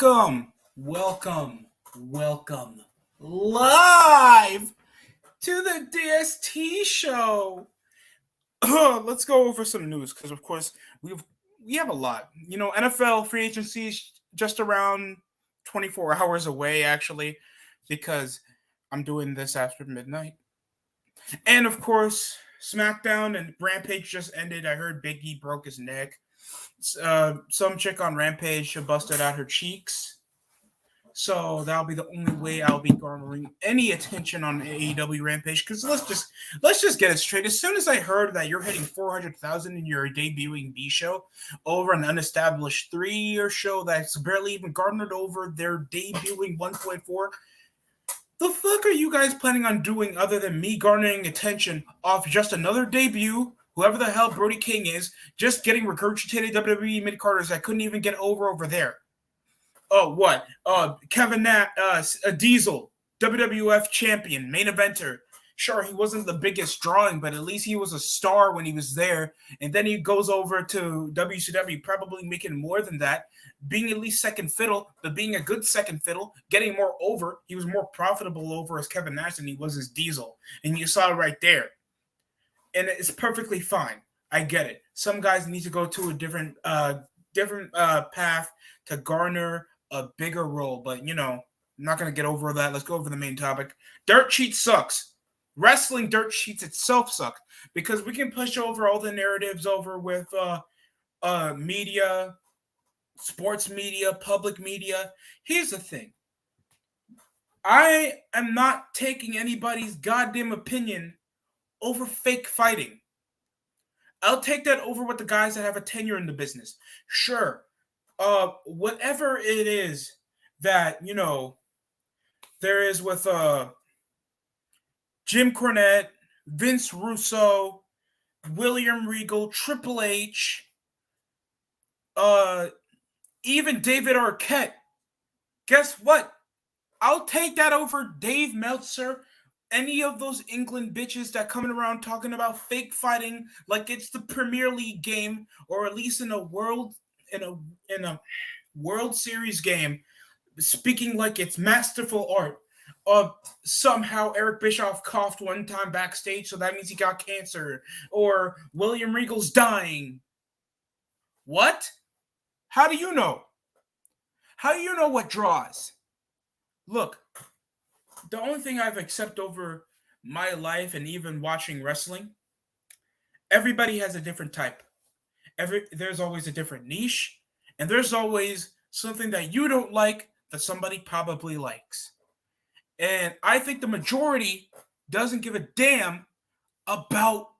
welcome live to the DST show. Let's go over some news because, of course, we have a lot. NFL free agency is just around 24 hours away, actually, because I'm doing this after midnight. And of course, SmackDown and Rampage just ended. I heard Big E broke his neck. Some chick on Rampage busted out her cheeks. So that'll be the only way I'll be garnering any attention on AEW Rampage. Because let's just get it straight. As soon as I heard that you're hitting 400,000 in your debuting B show over an unestablished 3-year show that's barely even garnered over their debuting 1.4, the fuck are you guys planning on doing other than me garnering attention off just another debut? Whoever the hell Brody King is, just getting regurgitated WWE mid-carders that couldn't even get over there. Oh, what? Kevin Diesel, WWF champion, main eventer. Sure, he wasn't the biggest drawing, but at least he was a star when he was there. And then he goes over to WCW, probably making more than that, being at least second fiddle, but being a good second fiddle, getting more over. He was more profitable over as Kevin Nash than he was as Diesel. And you saw it right there. And it's perfectly fine. I get it. Some guys need to go to a different path to garner a bigger role, but I'm not going to get over that. Let's go over the main topic. Dirt sheet sucks. Wrestling dirt sheets itself suck because we can push over all the narratives over with media, sports media, public media. Here's the thing. I am not taking anybody's goddamn opinion over fake fighting. I'll take that over with the guys that have a tenure in the business. Sure. Whatever it is that, there is with Jim Cornette, Vince Russo, William Regal, Triple H, even David Arquette. Guess what? I'll take that over Dave Meltzer, any of those England bitches that coming around talking about fake fighting like it's the Premier League game, or at least in a World Series game, speaking like it's masterful art. Somehow Eric Bischoff coughed one time backstage, so that means he got cancer. Or William Regal's dying. What? How do you know? How do you know what draws? Look, the only thing I've accepted over my life and even watching wrestling, everybody has a different type. There's always a different niche, and there's always something that you don't like that somebody probably likes. And I think the majority doesn't give a damn about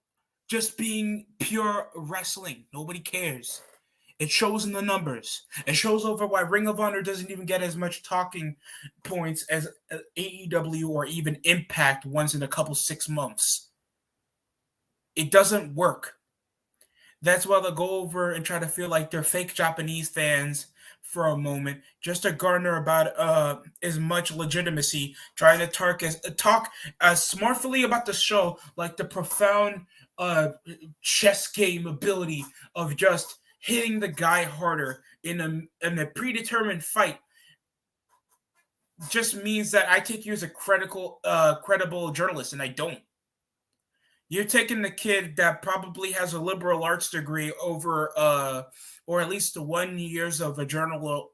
just being pure wrestling. Nobody cares. It shows in the numbers. It shows over why Ring of Honor doesn't even get as much talking points as AEW or even Impact once in a couple 6 months. It doesn't work. That's why they'll go over and try to feel like they're fake Japanese fans for a moment, just to garner about as much legitimacy, trying to talk as smartly about the show, like the profound chess game ability of just hitting the guy harder in a predetermined fight. Just means that I take you as a credible journalist, and I don't. You're taking the kid that probably has a liberal arts degree over, or at least 1 years of a journal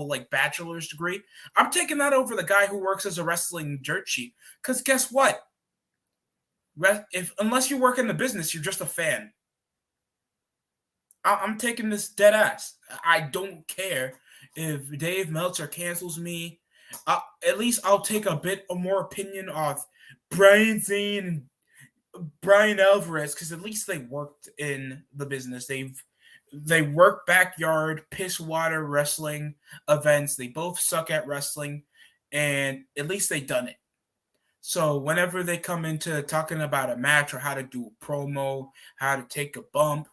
like bachelor's degree. I'm taking that over the guy who works as a wrestling dirt sheet. Because guess what? Unless you work in the business, you're just a fan. I'm taking this dead ass. I don't care if Dave Meltzer cancels me. At least I'll take a bit more opinion off Brian Zane and Brian Alvarez, because at least they worked in the business. They work backyard piss water wrestling events. They both suck at wrestling, and at least they done it. So whenever they come into talking about a match or how to do a promo, how to take a bump,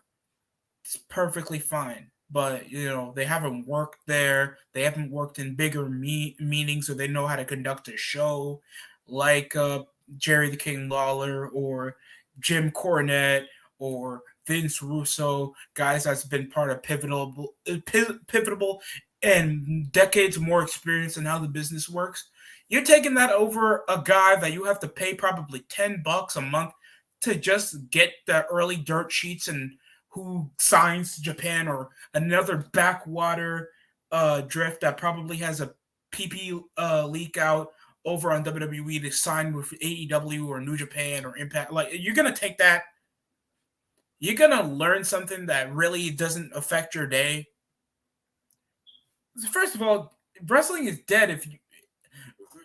it's perfectly fine. But they haven't worked there. They haven't worked in bigger meetings, so they know how to conduct a show, like Jerry the King Lawler or Jim Cornette or Vince Russo, guys that's been part of pivotal and decades more experience in how the business works. You're taking that over a guy that you have to pay probably $10 a month to just get the early dirt sheets and who signs to Japan, or another backwater drift that probably has a PP leak out over on WWE to sign with AEW or New Japan or Impact. Like, you're gonna take that, you're gonna learn something that really doesn't affect your day. First of all, wrestling is dead if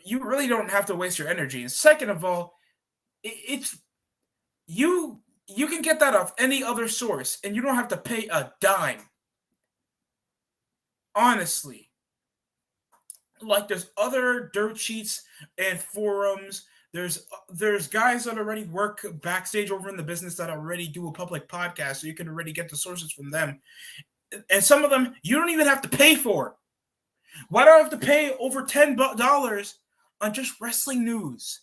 you really don't have to waste your energy. And second of all, it's you can get that off any other source, and you don't have to pay a dime. Honestly, like, there's other dirt sheets and forums. There's guys that already work backstage over in the business that already do a public podcast, so you can already get the sources from them. And some of them you don't even have to pay for. Why do I have to pay over $10 on just wrestling news?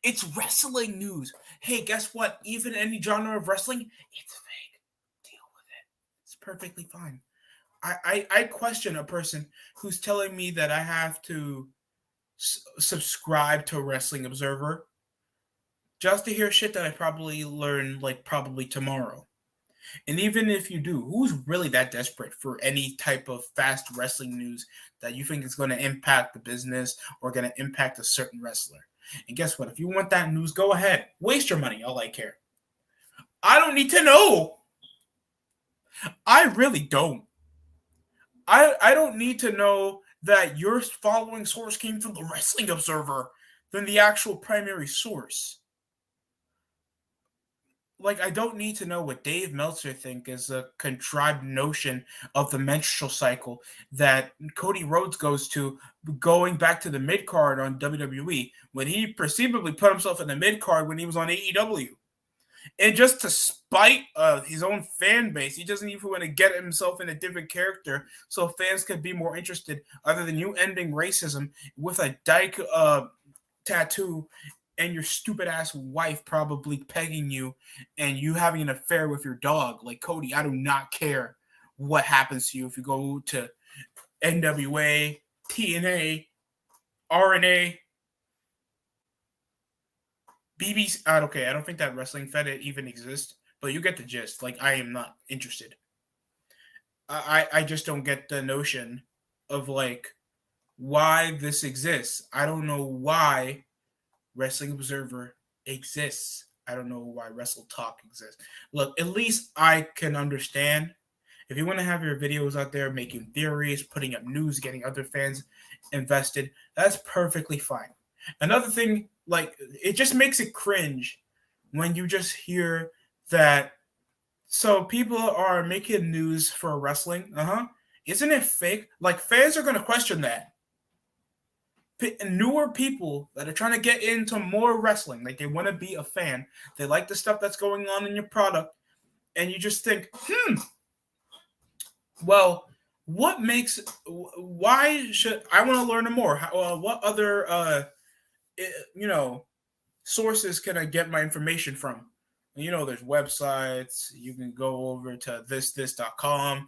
It's wrestling news. Hey, guess what? Even any genre of wrestling, it's fake. Deal with it. It's perfectly fine. I question a person who's telling me that I have to subscribe to Wrestling Observer just to hear shit that I probably learn, like, probably tomorrow. And even if you do, who's really that desperate for any type of fast wrestling news that you think is going to impact the business or going to impact a certain wrestler? And guess what? If you want that news, go ahead. Waste your money. All I care. I don't need to know. I really don't. I don't need to know that your following source came from the Wrestling Observer than the actual primary source. Like, I don't need to know what Dave Meltzer think is a contrived notion of the menstrual cycle that Cody Rhodes goes to, going back to the mid card on WWE when he perceivably put himself in the mid card when he was on AEW. And just to spite his own fan base, he doesn't even want to get himself in a different character so fans could be more interested, other than you ending racism with a dyke tattoo and your stupid ass wife probably pegging you and you having an affair with your dog. Like, Cody, I do not care what happens to you if you go to NWA, TNA, RNA, BBC. Okay, I don't think that Wrestling Fed even exists, but you get the gist. Like, I am not interested. I just don't get the notion of, like, why this exists. I don't know why Wrestling Observer exists. I don't know why Wrestle Talk exists. Look, at least I can understand. If you want to have your videos out there making theories, putting up news, getting other fans invested, that's perfectly fine. Another thing, like, it just makes it cringe when you just hear that. So people are making news for wrestling. Isn't it fake? Like, fans are going to question that. Newer people that are trying to get into more wrestling, like, they want to be a fan, they like the stuff that's going on in your product, and you just think, well, why should I want to learn more? What other sources can I get my information from? There's websites. You can go over to this.com,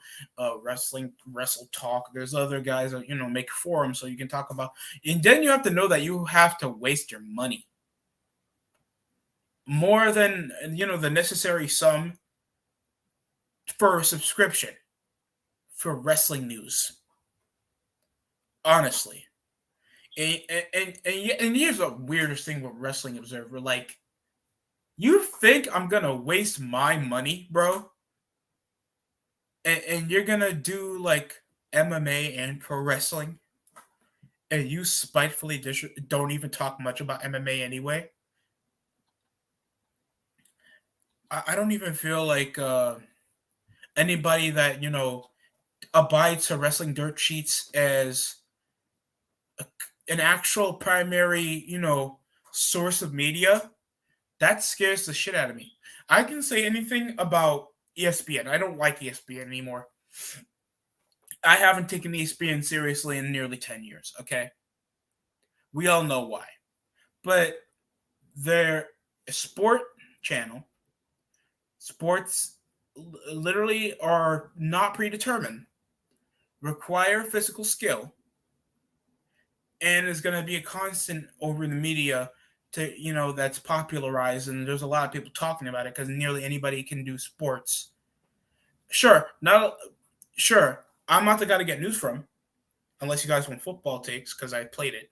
Wrestle Talk. There's other guys that, make forums so you can talk about. And then you have to know that you have to waste your money. More than, the necessary sum for a subscription for wrestling news. Honestly. And here's the weirdest thing with Wrestling Observer. Like, you think I'm gonna waste my money, bro? And you're gonna do, like, MMA and pro wrestling, and you spitefully don't even talk much about MMA anyway? I don't even feel like anybody that abides to wrestling dirt sheets as an actual primary source of media. That scares the shit out of me. I can say anything about ESPN. I don't like ESPN anymore. I haven't taken ESPN seriously in nearly 10 years, okay? We all know why. But their sport channel, sports literally are not predetermined. require physical skill, and is going to be a constant over the media to that's popularized, and there's a lot of people talking about it because nearly anybody can do sports. Sure, not sure. I'm not the guy to get news from, unless you guys want football takes because I played it.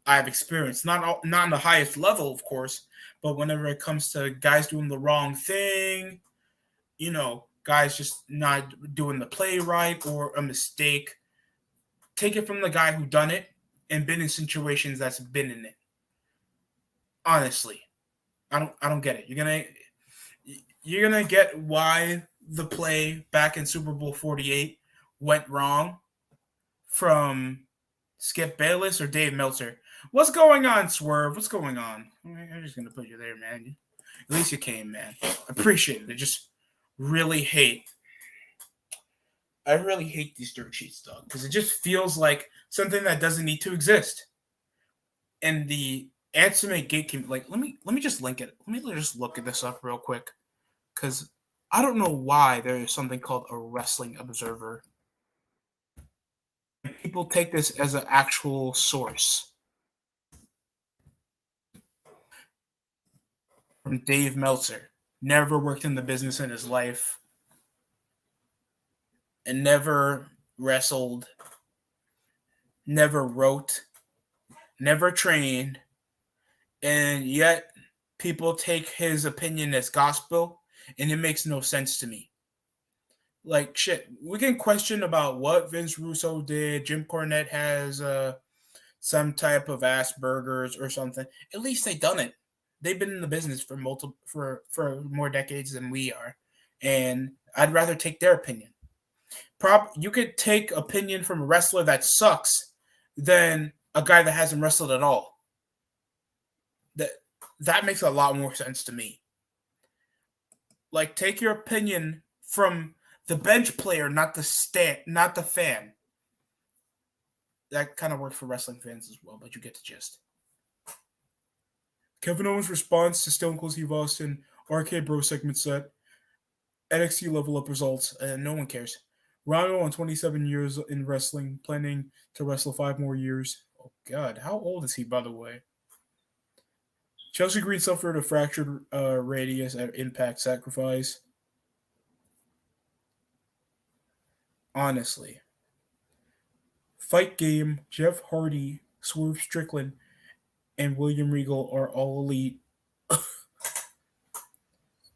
I have experience, not on the highest level, of course, but whenever it comes to guys doing the wrong thing, guys just not doing the play right or a mistake, take it from the guy who done it and been in situations that's been in it. Honestly, I don't get it. You're gonna get why the play back in Super Bowl 48 went wrong from Skip Bayless or Dave Meltzer. What's going on, Swerve? What's going on? I'm just gonna put you there, man. At least you came, man. Appreciate it. I just really hate. I really hate these dirt sheets, dog, because it just feels like something that doesn't need to exist. And the anime gatekeeper, like, let me just link it. Let me just look at this up real quick, because I don't know why there is something called a wrestling observer. People take this as an actual source. From Dave Meltzer. Never worked in the business in his life and never wrestled, never wrote, never trained, and yet people take his opinion as gospel, and it makes no sense to me. Like, shit, we can question about what Vince Russo did. Jim Cornette has some type of Asperger's or something. At least they done it. They've been in the business for more decades than we are, and I'd rather take their opinion. You could take opinion from a wrestler that sucks than a guy that hasn't wrestled at all. That makes a lot more sense to me. Like, take your opinion from the bench player, not the fan. That kind of works for wrestling fans as well, but you get the gist. Kevin Owens' response to Stone Cold Steve Austin Arcade Bro segment set. NXT level up results, and no one cares. Rhino on 27 years in wrestling, planning to wrestle 5 more years. Oh, God. How old is he, by the way? Chelsea Green suffered a fractured radius at Impact Sacrifice. Honestly. Fight Game, Jeff Hardy, Swerve Strickland, and William Regal are all elite.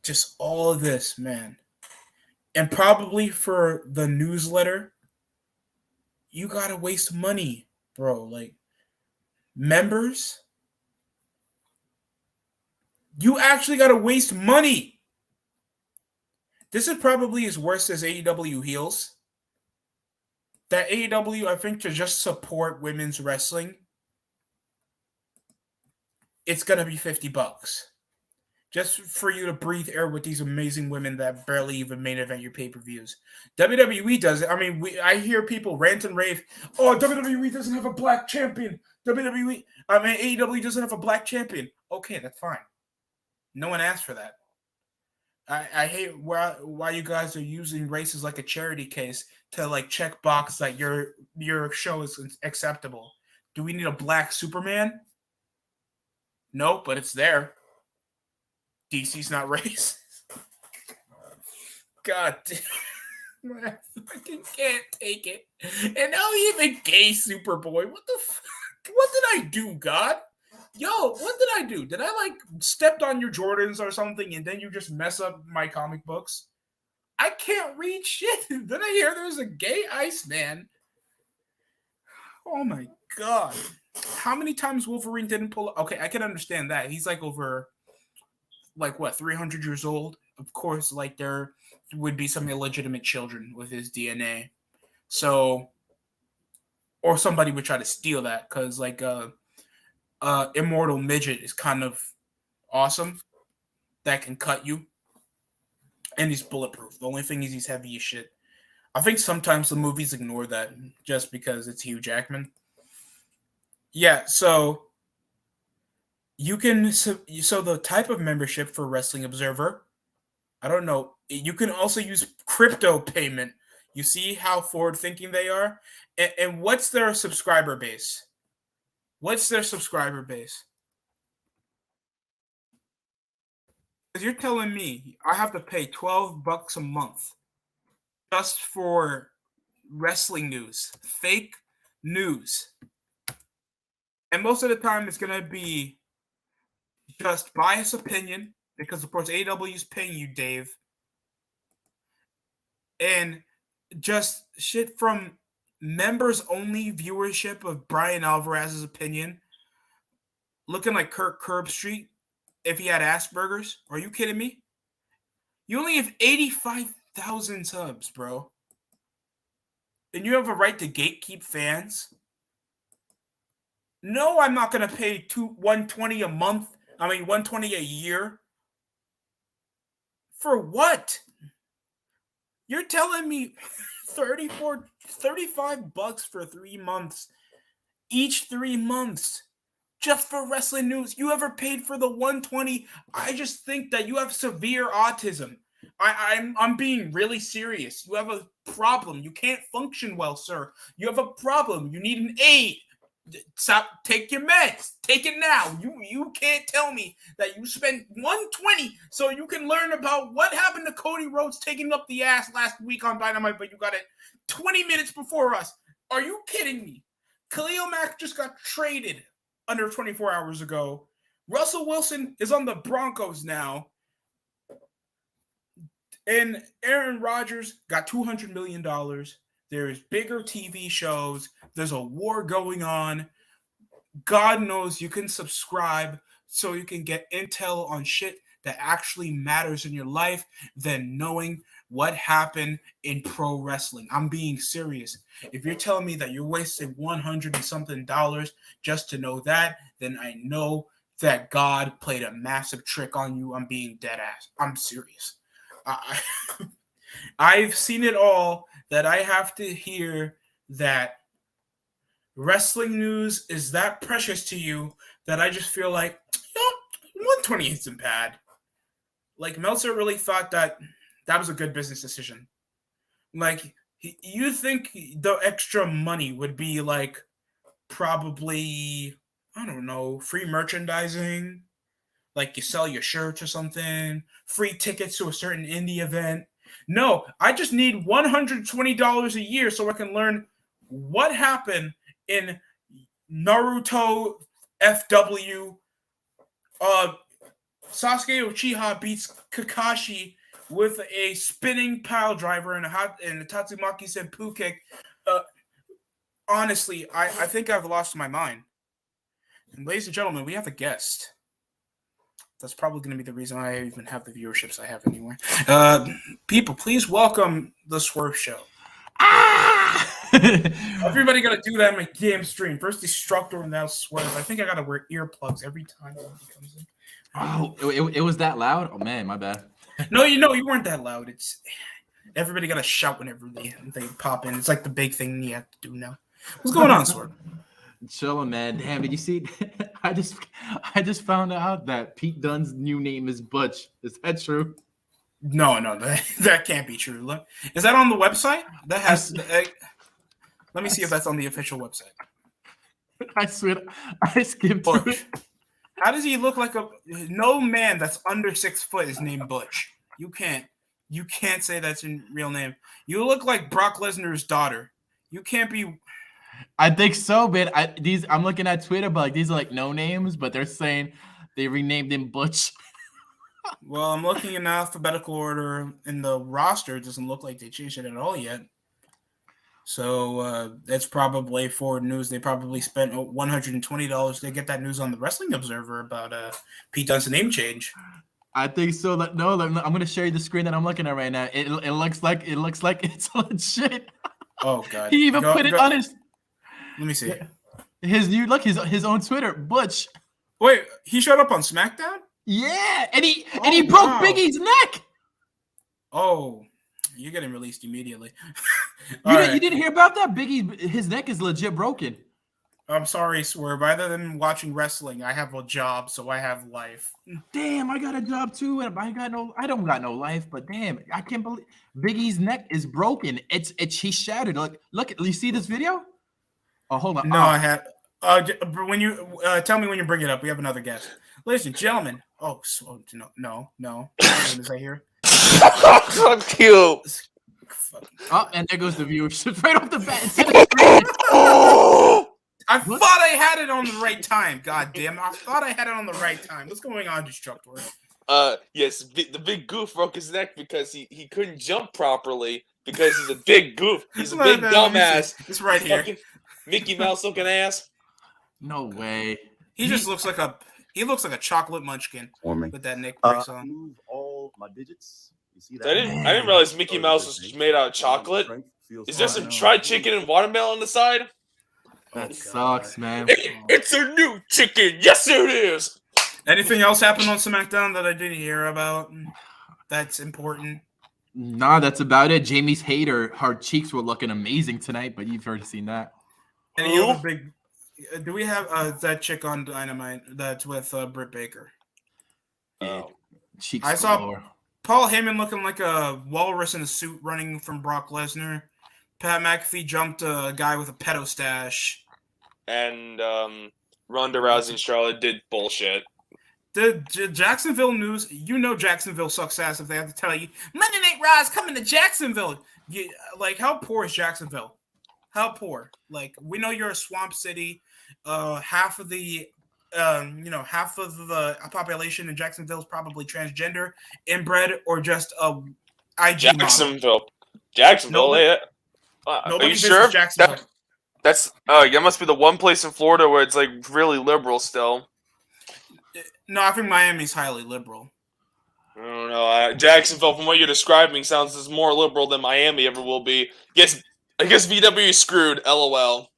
Just all of this, man. And probably for the newsletter, you gotta waste money, bro. Like, members, you actually gotta waste money. This is probably as worse as AEW heels. That AEW, I think, to just support women's wrestling, it's gonna be $50. Just for you to breathe air with these amazing women that barely even main event your pay-per-views. WWE does it. I mean, I hear people rant and rave, oh, WWE doesn't have a black champion. AEW doesn't have a black champion. Okay, that's fine. No one asked for that. I hate why you guys are using races like a charity case to like check box that your show is acceptable. Do we need a black Superman? No, but it's there. DC's not racist. God damn. I fucking can't take it. And now even gay Superboy. What the fuck? What did I do, God? Yo, what did I do? Did I like stepped on your Jordans or something and then you just mess up my comic books? I can't read shit. Did I hear there's a gay Iceman? Oh my God. How many times Wolverine didn't pull up? Okay, I can understand that. He's like over, like, what, 300 years old? Of course, like, there would be some illegitimate children with his DNA. So, or somebody would try to steal that because, like, immortal midget is kind of awesome. That can cut you. And he's bulletproof. The only thing is he's heavy as shit. I think sometimes the movies ignore that just because it's Hugh Jackman. Yeah, so you can so the type of membership for Wrestling Observer, I don't know. You can also use crypto payment. You see how forward-thinking they are? And what's their subscriber base? What's their subscriber base? Because you're telling me I have to pay $12 a month just for wrestling news, fake news. And most of the time it's going to be just biased opinion because, of course, AEW is paying you, Dave. And just shit from members-only viewership of Brian Alvarez's opinion. Looking like Kirk Herbstreit if he had Asperger's. Are you kidding me? You only have 85,000 subs, bro. And you have a right to gatekeep fans? No, I'm not going to pay $120 a month. I mean, $120 a year. For what? You're telling me $35 for 3 months. Each 3 months. Just for wrestling news. You ever paid for the $120? I just think that you have severe autism. I'm being really serious. You have a problem. You can't function well, sir. You have a problem. You need an aid. Stop. Take your meds. Take it now. You can't tell me that you spent $120 so you can learn about what happened to Cody Rhodes taking up the ass last week on Dynamite, but you got it 20 minutes before us. Are you kidding me? Khalil Mack just got traded under 24 hours ago. Russell Wilson is on the Broncos now. And Aaron Rodgers got $200 million. There's bigger TV shows. There's a war going on. God knows you can subscribe so you can get intel on shit that actually matters in your life than knowing what happened in pro wrestling. I'm being serious. If you're telling me that you're wasting $100 and something just to know that, then I know that God played a massive trick on you. I'm being dead ass. I'm serious. I've seen it all, that I have to hear that wrestling news is that precious to you that I just feel like, 120 isn't bad. Like, Meltzer really thought that was a good business decision. Like, you think the extra money would be like probably, I don't know, free merchandising? Like you sell your shirts or something, free tickets to a certain indie event. No, I just need $120 a year so I can learn what happened in Naruto FW. Sasuke Uchiha beats Kakashi with a spinning pile driver and a Tatsumaki Senpu kick. Honestly, I think I've lost my mind. And ladies and gentlemen, we have a guest. That's probably going to be the reason I even have the viewerships I have anyway. People, please welcome the Swerve Show. Everybody got to do that in my damn stream. First Destructor and now Swerve. I think I got to wear earplugs every time he comes in. Oh, it was that loud? Oh man, my bad. No, you weren't that loud. It's everybody got to shout whenever they pop in. It's like the big thing you have to do now. What's going on, Swerve? Chilling, man. Damn, did you see? I just found out that Pete Dunne's new name is Butch. Is that true? No, that can't be true. Look, is that on the website? That has. Let me see if that's on the official website. I swear, I skipped through it. How does he look like no man that's under 6 foot is named Butch? You can't say that's a real name. You look like Brock Lesnar's daughter. You can't be. I think so, man. I'm looking at Twitter, but these are like no names, but they're saying they renamed him Butch. Well, I'm looking in alphabetical order, and the roster doesn't look like they changed it at all yet. So that's probably forward news. They probably spent $120 to get that news on the Wrestling Observer about Pete Dunne's name change. I think so. I'm going to share you the screen that I'm looking at right now. It looks like it's legit. Oh God! He even put it on his. Let me see. His own Twitter, Butch. Wait, he showed up on SmackDown? Yeah, and he broke Biggie's neck. Oh, you're getting released immediately. You didn't hear about that? His neck is legit broken. I'm sorry, Swerve. Other than watching wrestling, I have a job, so I have life. Damn, I got a job too, and I don't got no life. But damn, I can't believe Big E's neck is broken. It's he shattered. Look, you see this video? Oh, hold on. No, I have. When you tell me when you bring it up, we have another guest. Ladies and gentlemen. Oh, no. What is I hear? Fuck you. Oh, and there goes the viewership right off the bat. It's in the screen. I thought I had it on the right time. God damn it. I thought I had it on the right time. What's going on, Destructor? Yes, the big goof broke his neck because he couldn't jump properly because he's a big goof. He's a big dumbass. It's right here. Mickey Mouse looking ass. No way. He just looks like a chocolate munchkin with that neck brace on. Move all my digits. You see that? I didn't realize Mickey Mouse was made out of chocolate. Is there some fried chicken and watermelon on the side? That sucks, man. It's a new chicken. Yes, it is. Anything else happened on SmackDown that I didn't hear about? That's important. Nah, that's about it. Jamie's her cheeks were looking amazing tonight, but you've already seen that. Any other big? Do we have that chick on Dynamite that's with Britt Baker? Cheeks. I saw Paul Heyman looking like a walrus in a suit running from Brock Lesnar. Pat McAfee jumped a guy with a pedo stash. And Ronda Rousey and Charlotte did bullshit. The Jacksonville news, Jacksonville sucks ass if they have to tell you Monday Night Raw is coming to Jacksonville. How poor is Jacksonville? How poor? Like, we know you're a swamp city. Half of the population in Jacksonville is probably transgender, inbred, or just a IG Jacksonville. Nobody, are you sure? Jacksonville. That must be the one place in Florida where it's like really liberal still. No, I think Miami's highly liberal. I don't know. Jacksonville, from what you're describing, sounds as more liberal than Miami ever will be. I guess VW is screwed. LOL.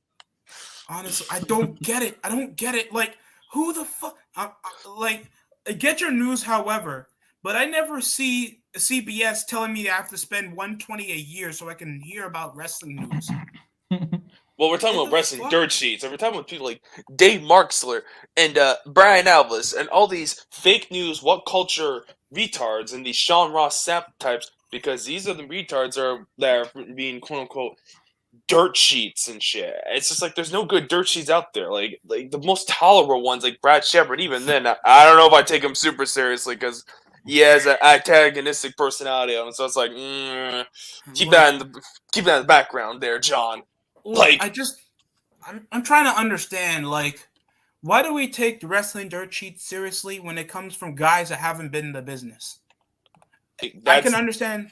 Honestly, I don't get it. Like, who the fuck? I get your news, however, but I never see CBS telling me I have to spend $120 a year so I can hear about wrestling news. Well, we're talking about wrestling dirt sheets, and we're talking about people like Dave Marksler and Brian Alvarez and all these fake news, what culture retards and these Sean Ross Sapp types, because these are the retards that are being quote unquote dirt sheets and shit. It's just like there's no good dirt sheets out there. Like the most tolerable ones, like Brad Shepard. Even then, I don't know if I take him super seriously because he has an antagonistic personality on him. So it's like keep that in the background there, John. Like, I'm trying to understand, like, why do we take the wrestling dirt sheets seriously when it comes from guys that haven't been in the business? I can understand.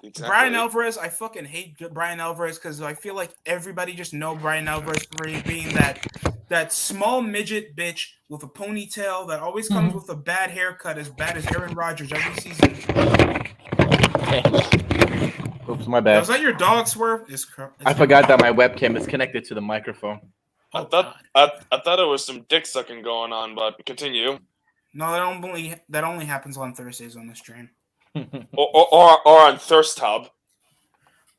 Exactly. Brian Alvarez, I fucking hate Brian Alvarez because I feel like everybody just know Brian Alvarez for being that small midget bitch with a ponytail that always comes with a bad haircut, as bad as Aaron Rodgers every season. Oops, my bad. Was that your dog, Swerve? I forgot that my webcam is connected to the microphone. I thought it was some dick sucking going on, but continue. No, that only happens on Thursdays on the stream. or on Thirst Hub.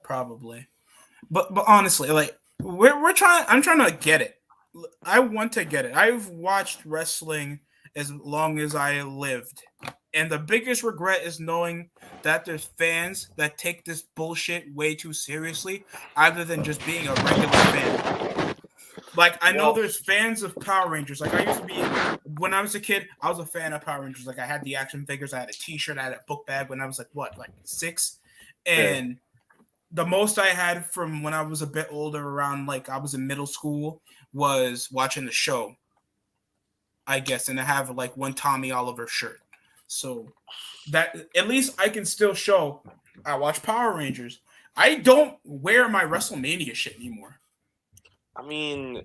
Probably. But honestly, like I'm trying to get it. I want to get it. I've watched wrestling as long as I lived. And the biggest regret is knowing that there's fans that take this bullshit way too seriously, other than just being a regular fan. Like, I know there's fans of Power Rangers. Like, I used to be, when I was a kid, I was a fan of Power Rangers. Like, I had the action figures, I had a t-shirt, I had a book bag when I was like 6? And the most I had from when I was a bit older, around like I was in middle school, was watching the show, I guess. And I have like one Tommy Oliver shirt. So that at least I can still show I watch Power Rangers. I don't wear my WrestleMania shit anymore. I mean,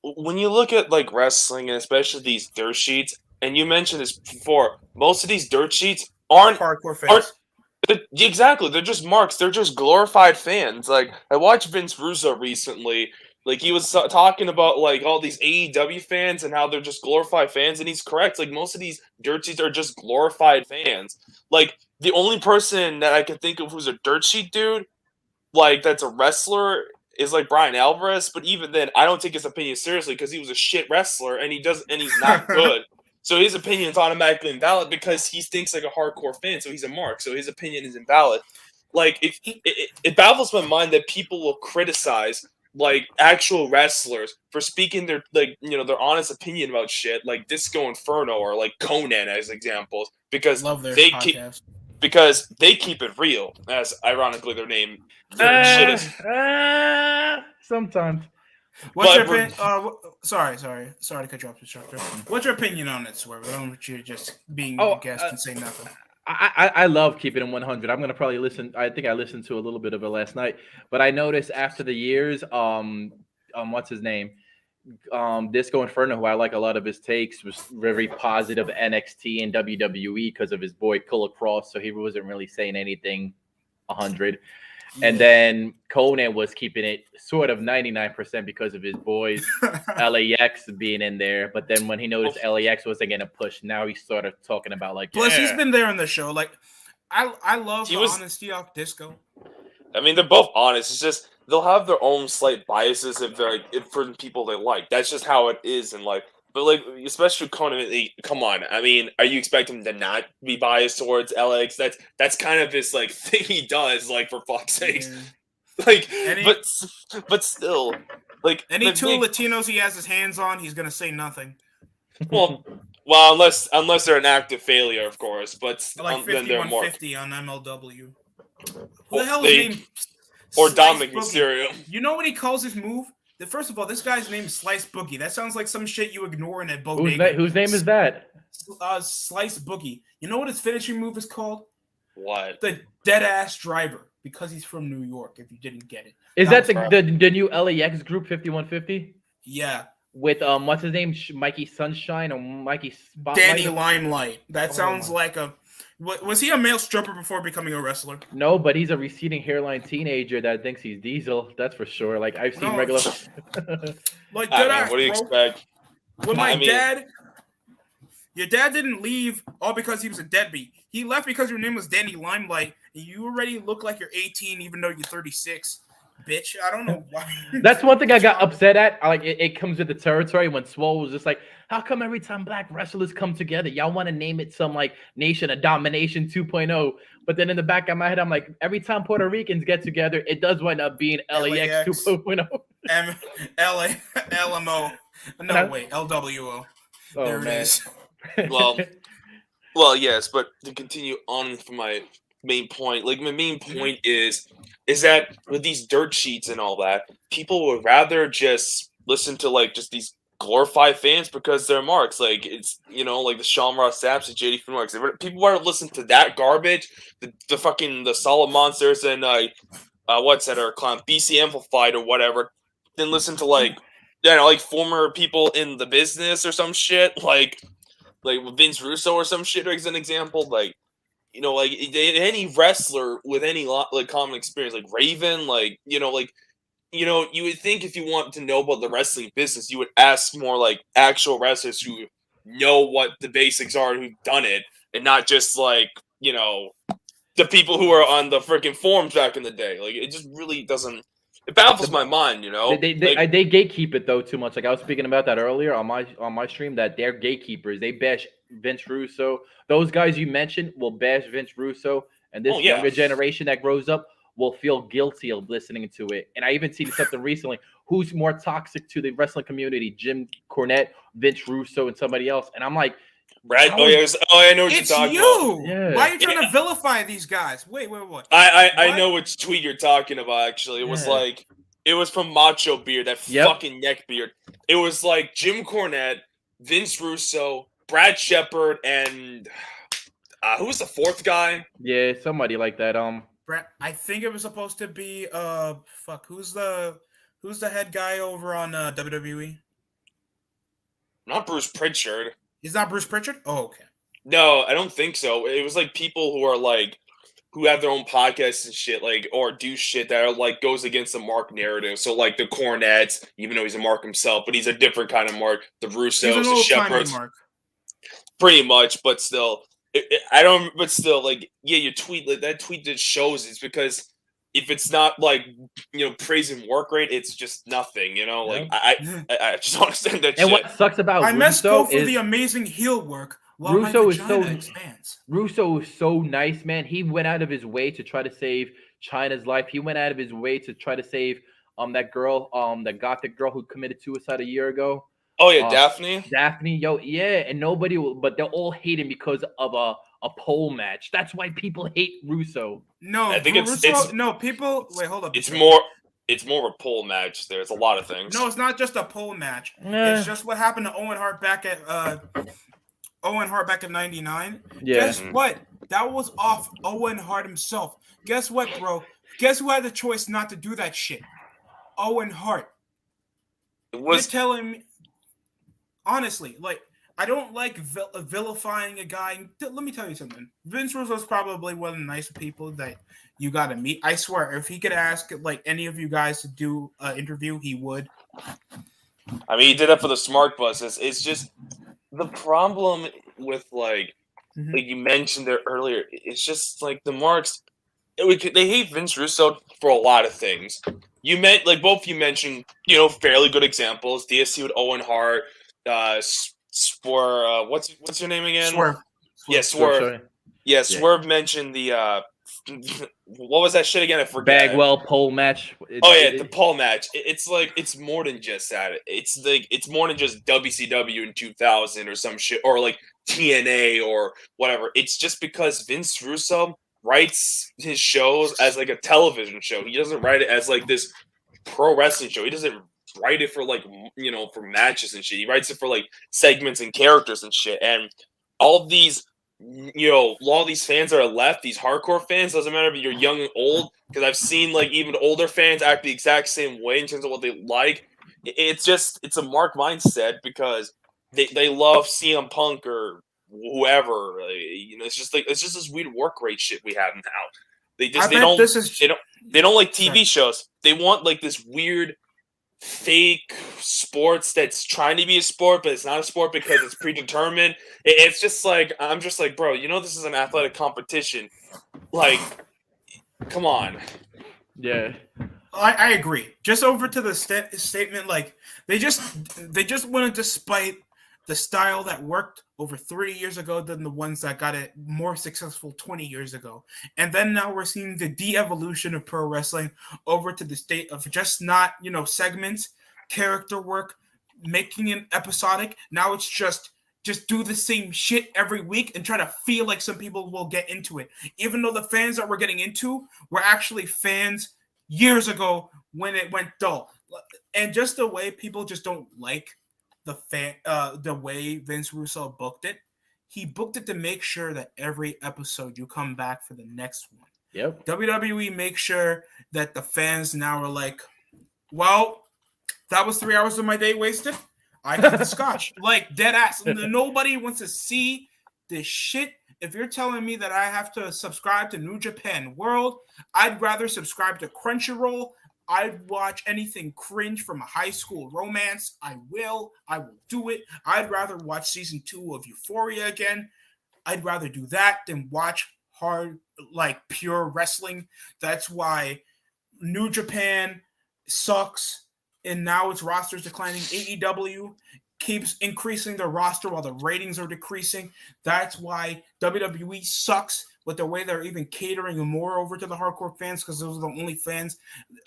when you look at like wrestling and especially these dirt sheets, and you mentioned this before, most of these dirt sheets aren't hardcore fans. Exactly, they're just marks. They're just glorified fans. Like, I watched Vince Russo recently. Like, he was talking about like all these AEW fans and how they're just glorified fans, and he's correct. Like, most of these dirt sheets are just glorified fans. Like, the only person that I can think of who's a dirt sheet dude, like that's a wrestler, is like Brian Alvarez, but even then, I don't take his opinion seriously because he was a shit wrestler and he's not good. So his opinion is automatically invalid because he thinks like a hardcore fan, so he's a mark. So his opinion is invalid. Like it baffles my mind that people will criticize like actual wrestlers for speaking their their honest opinion about shit, like Disco Inferno or like Conan as examples, because Love their they podcast. keep it real, as ironically their name shit is. Sometimes. What's your But opinion? Sorry to cut you off, instructor. What's your opinion on it, Swerve? I don't want you just being a guest and say nothing. I love keeping it 100. I'm gonna probably listen. I think I listened to a little bit of it last night, but I noticed after the years, what's his name? Disco Inferno, who I like a lot of his takes, was very positive NXT and WWE because of his boy Killer Cross, so he wasn't really saying anything 100. And then Conan was keeping it sort of 99% because of his boys LAX being in there. But then when he noticed LAX wasn't going to push, now he's sort of talking about like. Plus, he's been there on the show. Like, I love the honesty of Disco. I mean, they're both honest. It's just they'll have their own slight biases if they're like for the people they like. That's just how it is in life. But like, especially Conan, come on. I mean, are you expecting him to not be biased towards LX? That's kind of his like thing he does. Like, for fuck's sakes, like, but still, like any two Latinos he has his hands on, he's gonna say nothing. Well, unless they're an active failure, of course. But like 5150 on MLW. Who the hell is named? Or Dominic Mysterio. You know what he calls his move? First of all, this guy's name is Slice Boogie. That sounds like some shit you ignore in a bodega. Whose name is that? Slice Boogie. You know what his finishing move is called? What? The Dead Ass Driver. Because he's from New York, if you didn't get it. Is that the new LAX group 5150? Yeah. With what's his name? Mikey Sunshine or Mikey Spotlight? Danny Limelight. That sounds like a... Was he a male stripper before becoming a wrestler? No, but he's a receding hairline teenager that thinks he's Diesel. That's for sure. Like, I've seen regular. Like, what do you expect? When dad, your dad didn't leave all because he was a deadbeat. He left because your name was Danny Limelight, and you already look like you're 18, even though you're 36. Bitch, I don't know why. That's one thing I got upset at. Like, it comes with the territory when Swole was just like, how come every time black wrestlers come together, y'all want to name it some like Nation of Domination 2.0? But then in the back of my head, I'm like, every time Puerto Ricans get together, it does wind up being LAX 2.0. LMO. No, wait, LWO. Oh, there man. it is. Well, yes, but to continue on from my main point, like my main point is that with these dirt sheets and all that, people would rather just listen to like just these glorified fans because they're marks. Like, it's, like the Sean Ross Sapps and JD from marks. People want to listen to that garbage, the fucking the Solid Monsters and what's that, or clown BC Amplified or whatever, then listen to like former people in the business or some shit, like Vince Russo or some shit, as an example. Like, any wrestler with any like common experience, like Raven, you would think if you want to know about the wrestling business, you would ask more like actual wrestlers who know what the basics are, who've done it, and not just like, the people who are on the freaking forums back in the day. Like, it just really doesn't. It baffles my mind, They gatekeep it though too much. Like I was speaking about that earlier on my stream, that they're gatekeepers. They bash Vince Russo. Those guys you mentioned will bash Vince Russo, and this younger generation that grows up will feel guilty of listening to it. And I even seen something recently. Who's more toxic to the wrestling community? Jim Cornette, Vince Russo, and somebody else. And I'm like, Brad, I know what you're talking about. Yeah. Why are you trying to vilify these guys? Wait, what? I know which tweet you're talking about, actually. It was like, it was from Macho Beard, that fucking neck beard. It was like Jim Cornette, Vince Russo, Brad Shepard, and who was the fourth guy? Yeah, somebody like that. Brad, I think it was supposed to be who's the head guy over on WWE? Not Bruce Pritchard. He's not Bruce Pritchard? Oh, okay. No, I don't think so. It was like people who are like, who have their own podcasts and shit, like, or do shit that are like goes against the Mark narrative. So like the Cornettes, even though he's a Mark himself, but he's a different kind of Mark. The Russos, the Shepherds, Mark. Pretty much, but still, But still, like, yeah, your tweet, like that tweet just shows it's because if it's not like praising work rate, it's just nothing. Like I just don't understand that And shit. what sucks about I must go Russo for is the amazing heel work while my Russo is so vagina expands. Russo is so nice, man. He went out of his way to try to save China's life. He went out of his way to try to save that girl, that gothic girl who committed suicide a year ago. Oh yeah, Daphne. Daphne, yo, yeah, and nobody will, but they'll all hate him because of a pole match. That's why people hate Russo. No, I think Russo, no, people. Wait, hold up. it's more of a pole match. There's a lot of things. No, it's not just a pole match. Eh. It's just what happened to Owen Hart back at '99. Yeah. Guess what? That was off Owen Hart himself. Guess what, bro? Guess who had the choice not to do that shit? Owen Hart. You're telling me, honestly, like, I don't like vilifying a guy. Let me tell you something. Vince Russo's probably one of the nicer people that you got to meet. I swear, if he could ask like any of you guys to do an interview, he would. I mean, he did that for the Smart Bus. It's just the problem with like you mentioned there earlier. It's just like the Marks. They hate Vince Russo for a lot of things. You meant like both you mentioned, fairly good examples. DSC with Owen Hart, Swerve. What's your name again? Swerve. Yeah, Swerve. Sorry. Yeah, Swerve mentioned the what was that shit again? I forget. Bagwell pole match. The pole match. It's like it's more than just that. It's like it's more than just WCW in 2000 or some shit, or like TNA or whatever. It's just because Vince Russo writes his shows as like a television show. He doesn't write it as like this pro wrestling show. He doesn't write it for like for matches and shit. He writes it for like segments and characters and shit. And all of these all these fans that are left, these hardcore fans, doesn't matter if you're young and old, because I've seen like even older fans act the exact same way in terms of what they like. It's a Mark mindset because they love CM Punk or whoever. It's just this weird work rate shit we have now. They don't like TV shows. They want like this weird fake sports that's trying to be a sport, but it's not a sport because it's predetermined. It's just like, I'm just like, bro, this is an athletic competition. Like, come on. Yeah. I agree. Just over to the statement, like they just wanted to spite the style that worked over 30 years ago than the ones that got it more successful 20 years ago. And then now we're seeing the de-evolution of pro wrestling over to the state of just not, segments, character work, making it episodic. Now it's just do the same shit every week and try to feel like some people will get into it. Even though the fans that we're getting into were actually fans years ago when it went dull. And just the way people just don't like the way Vince Russo booked it. He booked it to make sure that every episode you come back for the next one. Yep. WWE makes sure that the fans now are like, well, that was 3 hours of my day wasted. I got the scotch. Like, dead ass. Nobody wants to see this shit. If you're telling me that I have to subscribe to New Japan World, I'd rather subscribe to Crunchyroll. I'd watch anything cringe from a high school romance. I will do it. I'd rather watch season 2 of Euphoria again. I'd rather do that than watch hard, like pure wrestling. That's why New Japan sucks. And now its roster's declining. AEW keeps increasing their roster while the ratings are decreasing. That's why WWE sucks with the way they're even catering more over to the hardcore fans, because those are the only fans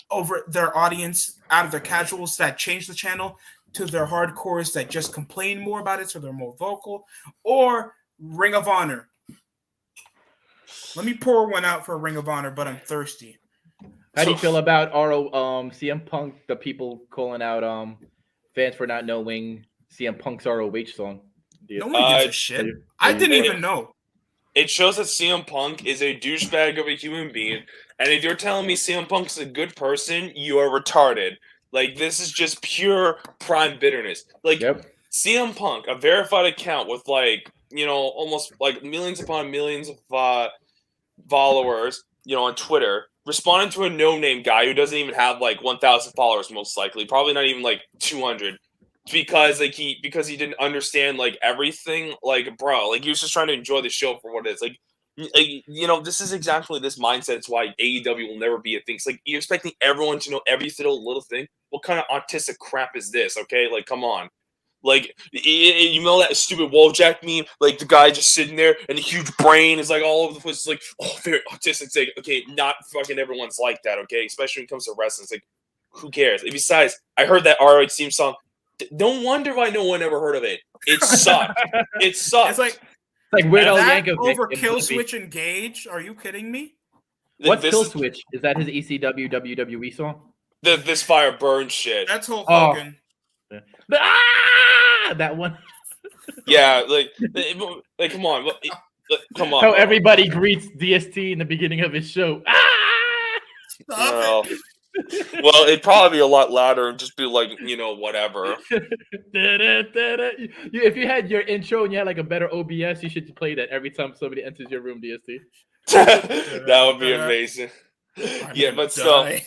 over their audience out of the casuals that change the channel to their hardcores that just complain more about it, so they're more vocal. Or Ring of Honor. Let me pour one out for Ring of Honor, but I'm thirsty. How do you feel about CM Punk, the people calling out fans for not knowing CM Punk's ROH song? No one gives a shit. I didn't even know. It shows that CM Punk is a douchebag of a human being, and if you're telling me CM Punk's a good person, you are retarded. Like, this is just pure prime bitterness. Like, CM Punk, a verified account with like, almost like millions upon millions of followers, on Twitter, responding to a no-name guy who doesn't even have like 1,000 followers, most likely, probably not even like 200, because he didn't understand like everything. Like, bro, like he was just trying to enjoy the show for what it is. Like, This is exactly this mindset. It's why AEW will never be a thing. It's like you're expecting everyone to know every little thing. What kind of autistic crap is this? Okay, like come on. Like you know that stupid Walljack meme, like the guy just sitting there and the huge brain is like all over the place. It's like, oh, very autistic. It's like, okay, not fucking everyone's like that, okay? Especially when it comes to wrestling. It's like, who cares? And besides, I heard that ROH theme song. No wonder why no one ever heard of it. It sucked. It sucked. It's like Weird Al that Yankovic over and Kill Bobby. Switch Engage. Are you kidding me? What's this Kill is- Switch? Is that his ECW WWE song? This fire burn shit. That's Hulk Oh. Hogan. That one. Yeah, like come on, come on. How bro. everybody greets DST in the beginning of his show. Stop Well, it. well, it'd probably be a lot louder and just be like, whatever. If you had your intro and you had like a better OBS, you should play that every time somebody enters your room, DST. That would be amazing. I'm Yeah, gonna but still, die.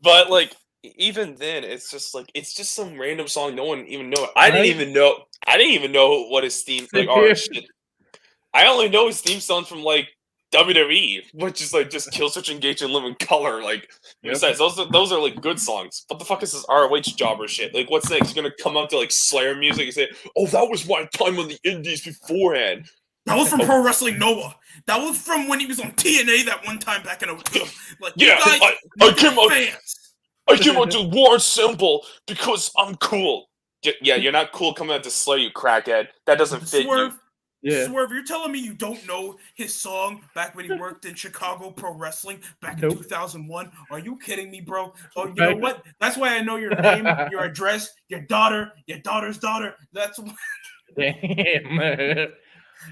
but like even then, it's just some random song no one even know. I didn't Right? even know what his theme like. Same here. Shit. I only know his theme song from like WWE, which is like just Kill Switch Engage and Live in Color. Like, Yep. besides those are like good songs. What the fuck is this ROH jobber shit? Like, what's next? You're gonna come up to like Slayer music and say, "Oh, that was my time on the Indies beforehand." That was from Pro Wrestling Noah. That was from when he was on TNA that one time back in 02. Like, Yeah, you guys, I you're came out. fans. I came out to War Symbol because I'm cool. Yeah, you're not cool coming out to Slayer, you crackhead. That doesn't fit Swerve, Yeah. Swerve, you're telling me you don't know his song back when he worked in Chicago Pro Wrestling back in Nope. 2001? Are you kidding me, bro? Oh, you Right. know what? That's why I know your name, your address, your daughter's daughter. That's Damn.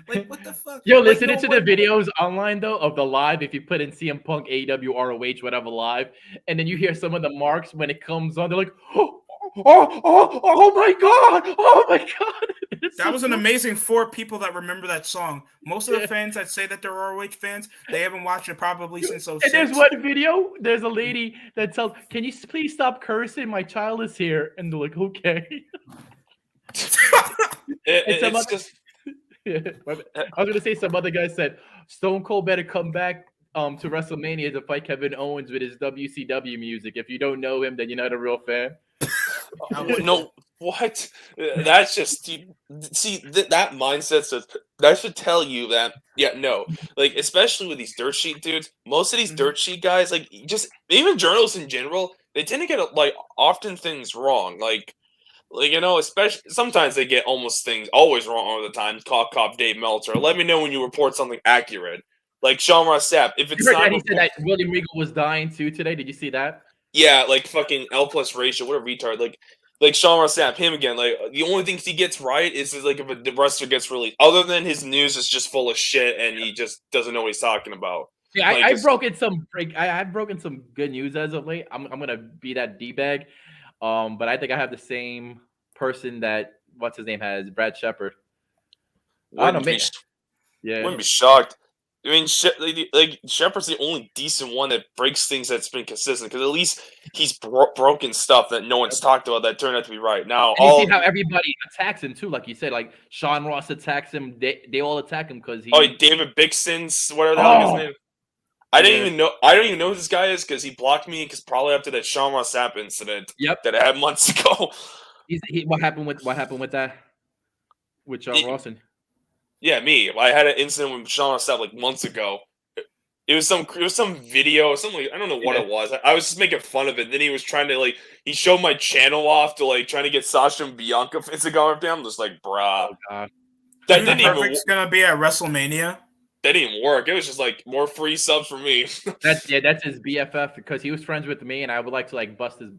like, what the fuck? Yo, Like, listening no to way- the videos online though of the live, if you put in CM Punk, AEW, ROH, whatever live, and then you hear some of the marks when it comes on, they're like, oh my god. It's That so was an cool. amazing 4 people that remember that song. Most of Yeah. the fans that say that they're ROH fans, they haven't watched it probably since 06. And there's one video. There's a lady that tells, "Can you please stop cursing? My child is here." And they're like, "Okay." And some It's other- just Yeah. I was gonna say some other guy said Stone Cold better come back to WrestleMania to fight Kevin Owens with his WCW music. If you don't know him, then you're not a real fan. no. What? That's just that mindset that should tell you that no, like especially with these dirt sheet dudes. Most of these Mhm. dirt sheet guys, like just even journalists in general, they tend to get like often things wrong. Like especially sometimes they get almost things always wrong all the time. Cop Dave Meltzer. Let me know when you report something accurate. Like Sean Ross Sapp, if You it's heard not that he said that William Regal was dying too today. Did you see that? yeah, like fucking L plus ratio, what a retard. Like Sean Ross Sapp, him again. Like the only things he gets right is like if a wrestler gets released. Other than his news is just full of shit and he just doesn't know what he's talking about. Yeah, Like, I've broken some good news as of late. I'm gonna be that d bag, but I think I have the same person that what's his name has, Brad Shepard. I don't know, man. Yeah, Wouldn't be shocked. I mean, like Shepard's the only decent one that breaks things that's been consistent because at least he's broken stuff that no one's talked about that turned out to be right. Now, and you see how everybody attacks him too, like you said, like Sean Ross attacks him. They all attack him because he. David Bixen's whatever the hell his name. I don't even know who this guy is because he blocked me because probably after that Sean Ross Sapp incident. Yep. That I had months ago. What happened with that? With Sean Rawson. Yeah, me. I had an incident with Sean Ross Sapp like months ago. It was some video, something I don't know what it was. I was just making fun of it. Then he was trying to he showed my channel off to trying to get Sasha and Bianca Instagram down. I'm just like, bruh. Oh god. That Dude didn't even Perfect's gonna be at WrestleMania. that didn't even work. It was just more free subs for me. That's his BFF because he was friends with me and I would like to bust his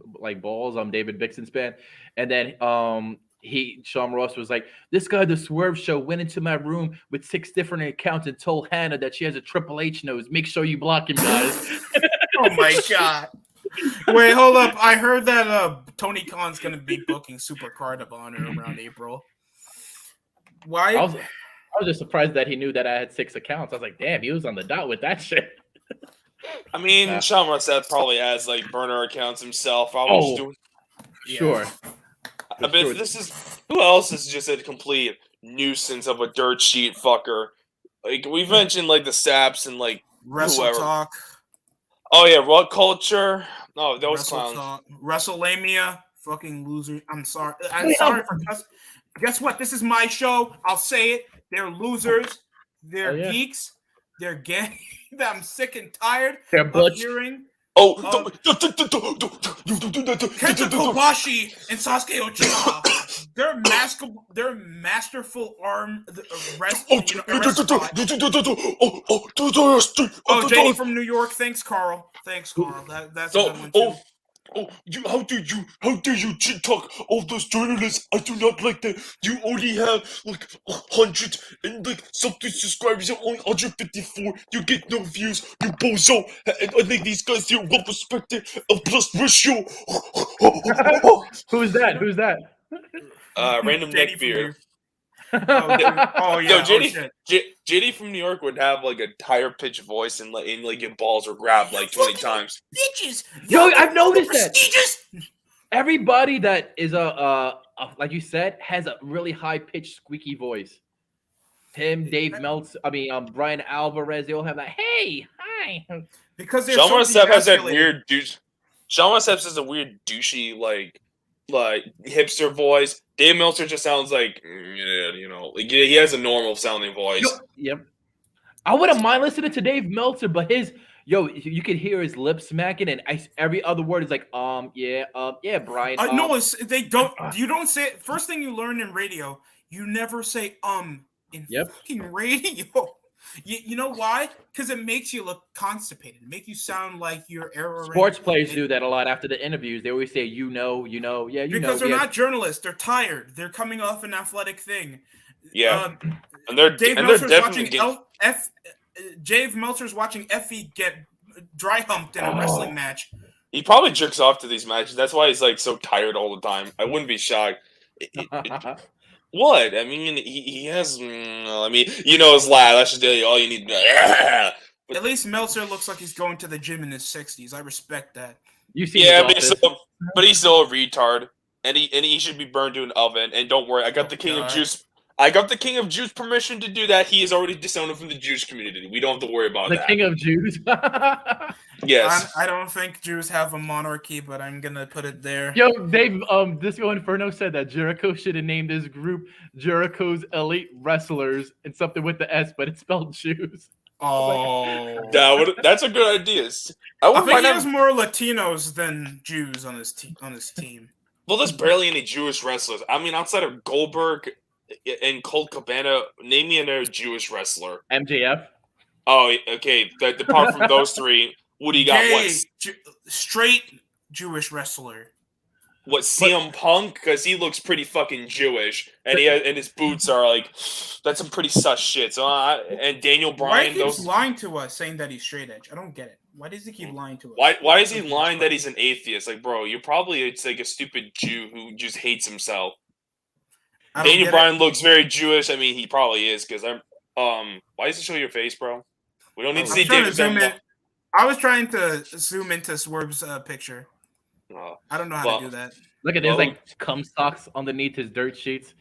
balls. I'm David Bixen's fan, and then Sean Ross was like, this guy, the Swerve Show, went into my room with 6 different accounts and told Hannah that she has a Triple H nose. Make sure you block him, guys. Oh my god. Wait, hold up. I heard that Tony Khan's gonna be booking Super Card of Honor around April. Why? I was just surprised that he knew that I had 6 accounts. I was like, damn, he was on the dot with that shit. I mean, Sean Ross Sapp probably has burner accounts himself. Probably just doing. Sure. I bet this is who else is just a complete nuisance of a dirt sheet fucker. Like we've mentioned, like the Saps and like Wrestle whoever. Talk. Oh yeah, what culture? No, those Wrestle clowns. Talk. WrestleMania. Fucking loser. I'm sorry. I'm Wait, sorry for cuss. Guess what? This is my show. I'll say it. They're losers. They're Oh, yeah. geeks. They're gay. I'm sick and tired They're of butch. hearing Oh, Kenta Kobashi and Sasuke Uchiha. They're masterful arm wrestling. Oh, JD from New York. Thanks, Carl. That's a good one too. How dare you shit talk all those journalists? I do not like that. You only have like 100 and like something subscribers. You're only 154. You get no views. You bozo. And I think these guys here well respected of plus ratio. Who's that? Who's that? Random JD from neckbeard. Oh yeah. Yo, Oh, JD, shit. JD from New York would have like a higher pitched voice and like your balls were grabbed like 20 times. Bitches. Yo, Y'all I've know the noticed that. prestigious. Everybody that is like you said, has a really high pitched squeaky voice. Him, Dave Meltz, Brian Alvarez, they all have that. Hey, hi. Because they're Sean so Rossap has that demasculated. weird douche. Sean Rossap has a weird douchey like hipster voice. Dave Meltzer just sounds like he has a normal sounding voice. Yep. I wouldn't mind listening to Dave Meltzer, but you could hear his lips smacking, and every other word is like, yeah, Brian. No, they don't. You don't say it. First thing you learn in radio, you never say in fucking radio. You know why? Because it makes you look constipated. It makes you sound like you're error. Sports players do that a lot after the interviews. They always say, because they're not journalists. They're tired. They're coming off an athletic thing. Yeah, and Dave Meltzer's watching Effie get dry humped in a wrestling match. He probably jerks off to these matches. That's why he's like so tired all the time. I wouldn't be shocked. What? I mean, he has. I mean, his laugh. That's just all you need. At least Meltzer looks like he's going to the gym in his 60s. I respect that. But he's still a retard, and he should be burned to an oven. And don't worry, I got the King of Juice. I got the King of Juice permission to do that. He is already disowned from the Jewish community. We don't have to worry about that. The King of Jews. Yes. I don't think Jews have a monarchy, but I'm gonna put it there. Yo, Dave, Disco Inferno said that Jericho should have named his group Jericho's Elite Wrestlers and something with the S, but it's spelled Jews. Oh, that's a good idea. I think he has more Latinos than Jews on his team. Well, there's barely any Jewish wrestlers. I mean, outside of Goldberg and Colt Cabana, name me another Jewish wrestler. MJF. Oh, okay. Apart from those three, what do you got? Straight Jewish wrestler. What, CM Punk? Because he looks pretty fucking Jewish, and his boots are like, that's some pretty sus shit. So, and Daniel Bryan. Why keeps lying to us, saying that he's straight edge? I don't get it. Why does he keep lying to us? Why is he lying that he's an atheist? Like, bro, you're probably like a stupid Jew who just hates himself. Daniel Bryan looks very Jewish. I mean, he probably is because why does it show your face, bro? We don't need to see David. I was trying to zoom into Swerve's picture. I don't know how to do that. Look at there's like cum socks underneath his dirt sheets.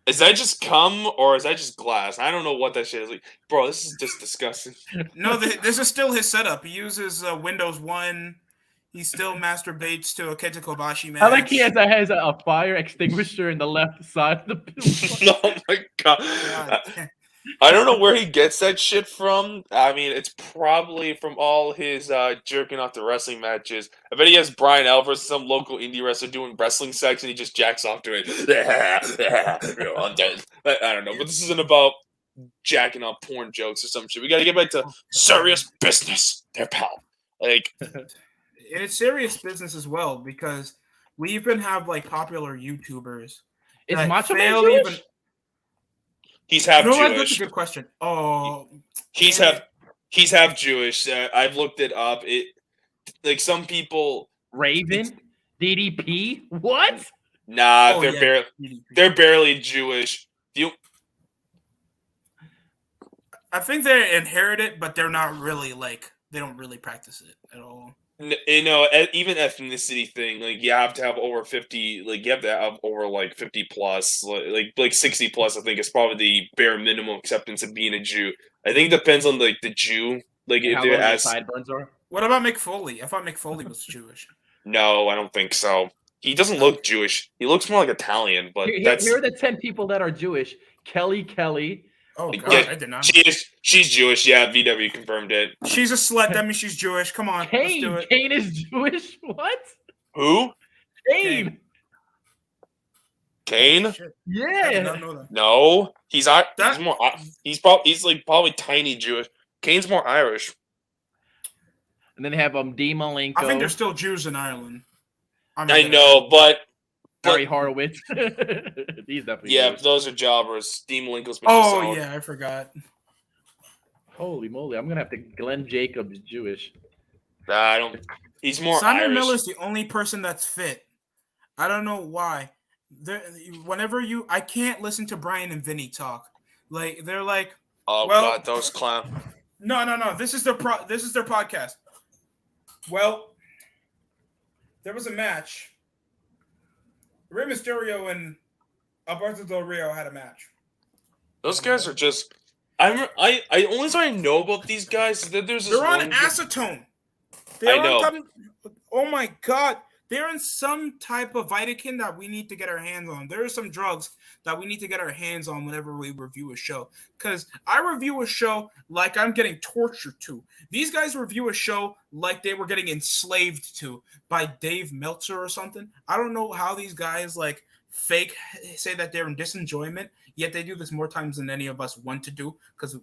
Is that just cum or is that just glass? I don't know what that shit is. Like, bro, this is just disgusting. No, this is still his setup. He uses Windows 1. He still masturbates to a Kenta Kobashi match. I like he has a fire extinguisher in the left side of the building. Oh my god. I don't know where he gets that shit from. I mean, it's probably from all his jerking off to wrestling matches. I bet he has Brian Alvarez, some local indie wrestler, doing wrestling sex, and he just jacks off to it. I'm dead. I don't know, but this isn't about jacking off porn jokes or some shit. We got to get back to serious business, there, pal. Like, and it's serious business as well because we even have like popular YouTubers. Is Macho Man Jewish? He's half Jewish. That's a good question. Oh, he's half Jewish. I've looked it up. It like some people Raven, DDP. What? Nah, they're barely Jewish. I think they inherit it, but they're not really they don't really practice it at all. even ethnicity thing, like you have to have over 50, like you have to have over like 50 plus, like 60 plus. I think is probably the bare minimum acceptance of being a Jew. I think it depends on like the Jew, like And if how they're long their as sideburns are? What about McFoley? I thought McFoley was Jewish. no, I don't think so. He doesn't look Jewish. He looks more like Italian, but that's Here are the 10 people that are Jewish. Kelly. Oh like, God, I did not. she's Jewish. Yeah, VW confirmed it. She's a slut. That means she's Jewish. Come on, let's do it. Kane is Jewish. What? Who? Kane. Kane? Shit, I did Yeah. not know that. No, he's That- more. He's like probably tiny Jewish. Kane's more Irish. And then they have Dean Malenko. I think there's still Jews in Ireland. I know, but Barry Horowitz. He's definitely yeah, Jewish. those are jobbers. Steve Lincoln's. Oh yeah, I forgot. Holy moly! I'm gonna have to. Glenn Jacobs Jewish. I don't. He's more Simon Irish. Miller's the only person that's fit. I don't know why. I can't listen to Brian and Vinny talk. Like they're like, Oh well- God, those clowns. no. This is their podcast. Well, there was a match. Rey Mysterio and Alberto Del Rio had a match. Those guys are just. I only reason I know about these guys is that there's this They're on one- acetone. I know. Oh my God. They're in some type of Vitakin that we need to get our hands on. There are some drugs that we need to get our hands on whenever we review a show. Because I review a show like I'm getting tortured to. These guys review a show like they were getting enslaved to by Dave Meltzer or something. I don't know how these guys like fake say that they're in disenjoyment, yet they do this more times than any of us want to do. Because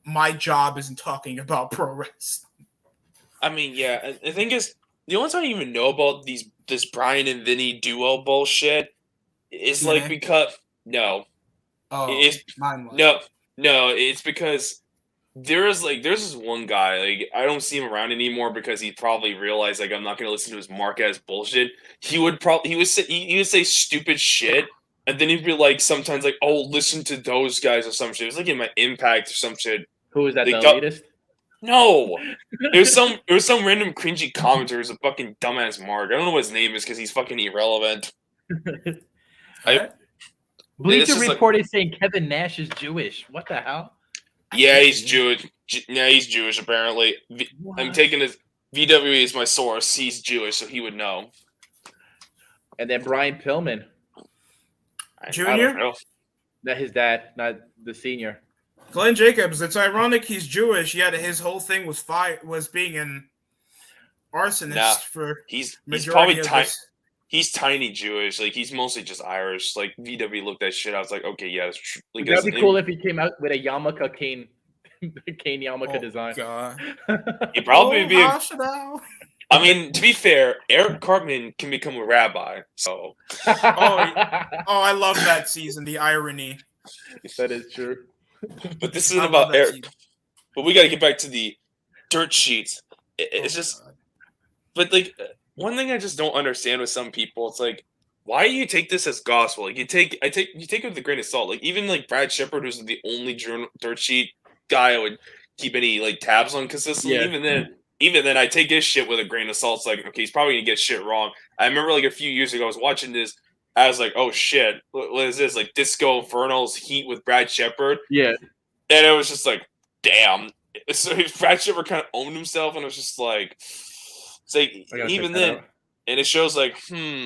my job isn't talking about pro wrestling. I mean, yeah. And the thing is, the only time I even know about this Brian and Vinny duo bullshit is like TNA? because no, Oh, it's mine was. no, it's because there's this one guy, like I don't see him around anymore because he probably realized like I'm not gonna listen to his Marquez bullshit. He would say stupid shit, and then he'd be like sometimes like, oh, listen to those guys or some shit. It was like in my Impact or some shit. Who is that? They The got- latest? No, there was some random cringy commenter who's a fucking dumbass Mark. I don't know what his name is because he's fucking irrelevant. What? Bleacher just like- Report is saying Kevin Nash is Jewish. What the hell? Yeah, he's Jewish. Yeah, he's Jewish apparently. I'm What? taking his VWE is my source. He's Jewish, so he would know. And then Brian Pillman. I Junior? don't know. Not his dad, not the senior. Glenn Jacobs. It's ironic he's Jewish, yet his whole thing was being an arsonist Nah, for He's majority probably of tiny. this. He's tiny Jewish. Like he's mostly just Irish. Like VW looked at shit. I was like, okay, yeah, that's true. Like, That'd be that's- cool if he came out with a yarmulke Kane, Kane yarmulke Oh, design. God. He'd probably Oh, be. Hashadal. I mean, to be fair, Eric Cartman can become a rabbi. So Oh, I love that season. The irony. that is true. but this I isn't love about that Eric. season. But we got to get back to the dirt sheets. It's Oh, just. God. But like one thing I just don't understand with some people, it's like, why do you take this as gospel? Like you take it with a grain of salt. Like even like Brad Shepard, who's the only dirt sheet guy I would keep any like tabs on consistently. Yeah. Even then, I take his shit with a grain of salt. It's like, okay, he's probably gonna get shit wrong. I remember like a few years ago, I was watching this. I was like, oh shit, what is this? Like Disco Inferno's Heat with Brad Shepard, Yeah. and it was just like, damn. So Brad Shepard kind of owned himself, and it was just like, it's like I gotta even check that then. out. And it shows like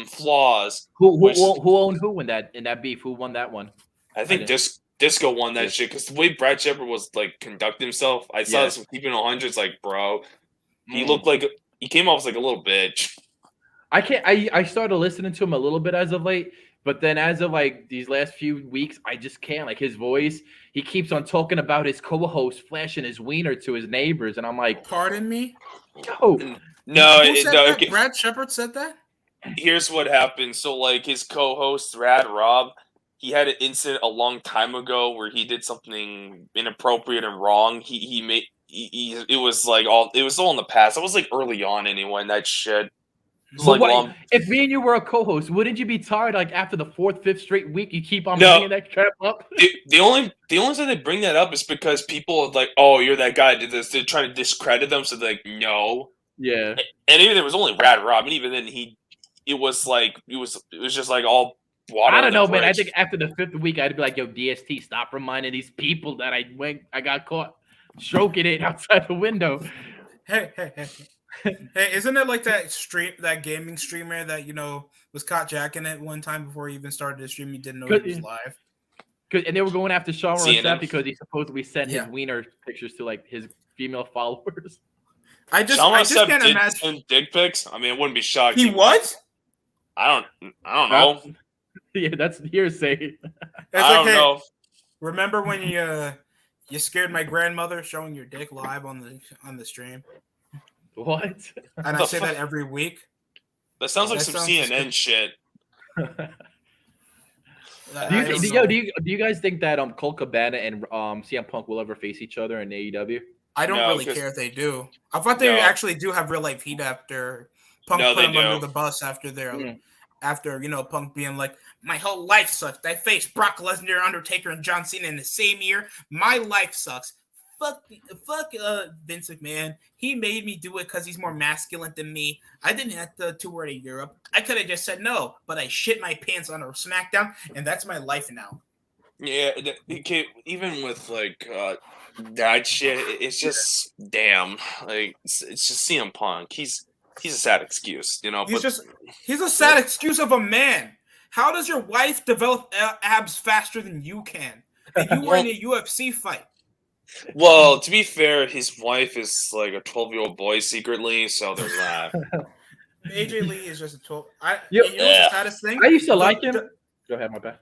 flaws. Who Which- owned who in that beef? Who won that one? I think didn't- Disco won that Yeah. shit because the way Brad Shepard was like conduct himself. I saw Yeah. this from Keeping 100s. Like, bro, he Mm. looked like he came off as like a little bitch. I started listening to him a little bit as of late, but then as of like these last few weeks, I just can't. Like his voice, he keeps on talking about his co-host flashing his wiener to his neighbors, and I'm like, Pardon me? yo, No, Who said no. that? Okay, Brad Shepard said that? here's what happened. So like his co-host Rad Rob, he had an incident a long time ago where he did something inappropriate and wrong. It was all in the past. It was like early on anyway. And that shit. It was but like what- long. if me and you were a co-host, wouldn't you be tired? Like after the fourth, fifth straight week, you keep on No. bringing that crap up. The only reason they bring that up is because people are like, "Oh, you're that guy that did this." They're trying to discredit them, so they're like, "No, Yeah. And even there was only Rad Rob, and even then it was just like all water. I don't on the know, man. I bridge. think after the 5th week, I'd be like, "Yo, DST, stop reminding these people that I got caught stroking it outside the window." Hey, hey, isn't it like that gaming streamer that was caught jacking it one time before he even started his stream? He didn't know he was live. And they were going after Sean CNN. Rossap because he supposedly sent his Yeah. wiener pictures to like his female followers. I just Sean Rossap can't did imagine. send dick pics. I mean, it wouldn't be shocking. He what? I don't know. Yeah, that's hearsay. It's I don't hey, know. remember when you scared my grandmother showing your dick live on the stream? What? And I say that every week. That sounds like That some sounds CNN shit. Do you guys think that Colt Cabana and CM Punk will ever face each other in AEW? I don't No, really 'cause- care if they do. I thought they No. actually do have real life heat after Punk No, put they him under do. the bus after Mm. Punk being like, my whole life sucks. I faced Brock Lesnar, Undertaker, and John Cena in the same year. My life sucks. Fuck Vince McMahon. He made me do it because he's more masculine than me. I didn't have to tour to Europe. I could have just said no, but I shit my pants on a SmackDown, and that's my life now. Yeah, even with like that shit, it's just damn. Like it's just CM Punk. He's a sad excuse, He's a sad excuse of a man. How does your wife develop abs faster than you can? And you were in a UFC fight. Well, to be fair, his wife is like a 12-year-old boy secretly, so there's that. AJ Lee is just a 12. Yep. What's the saddest thing? I used to like him. Go ahead, my bad.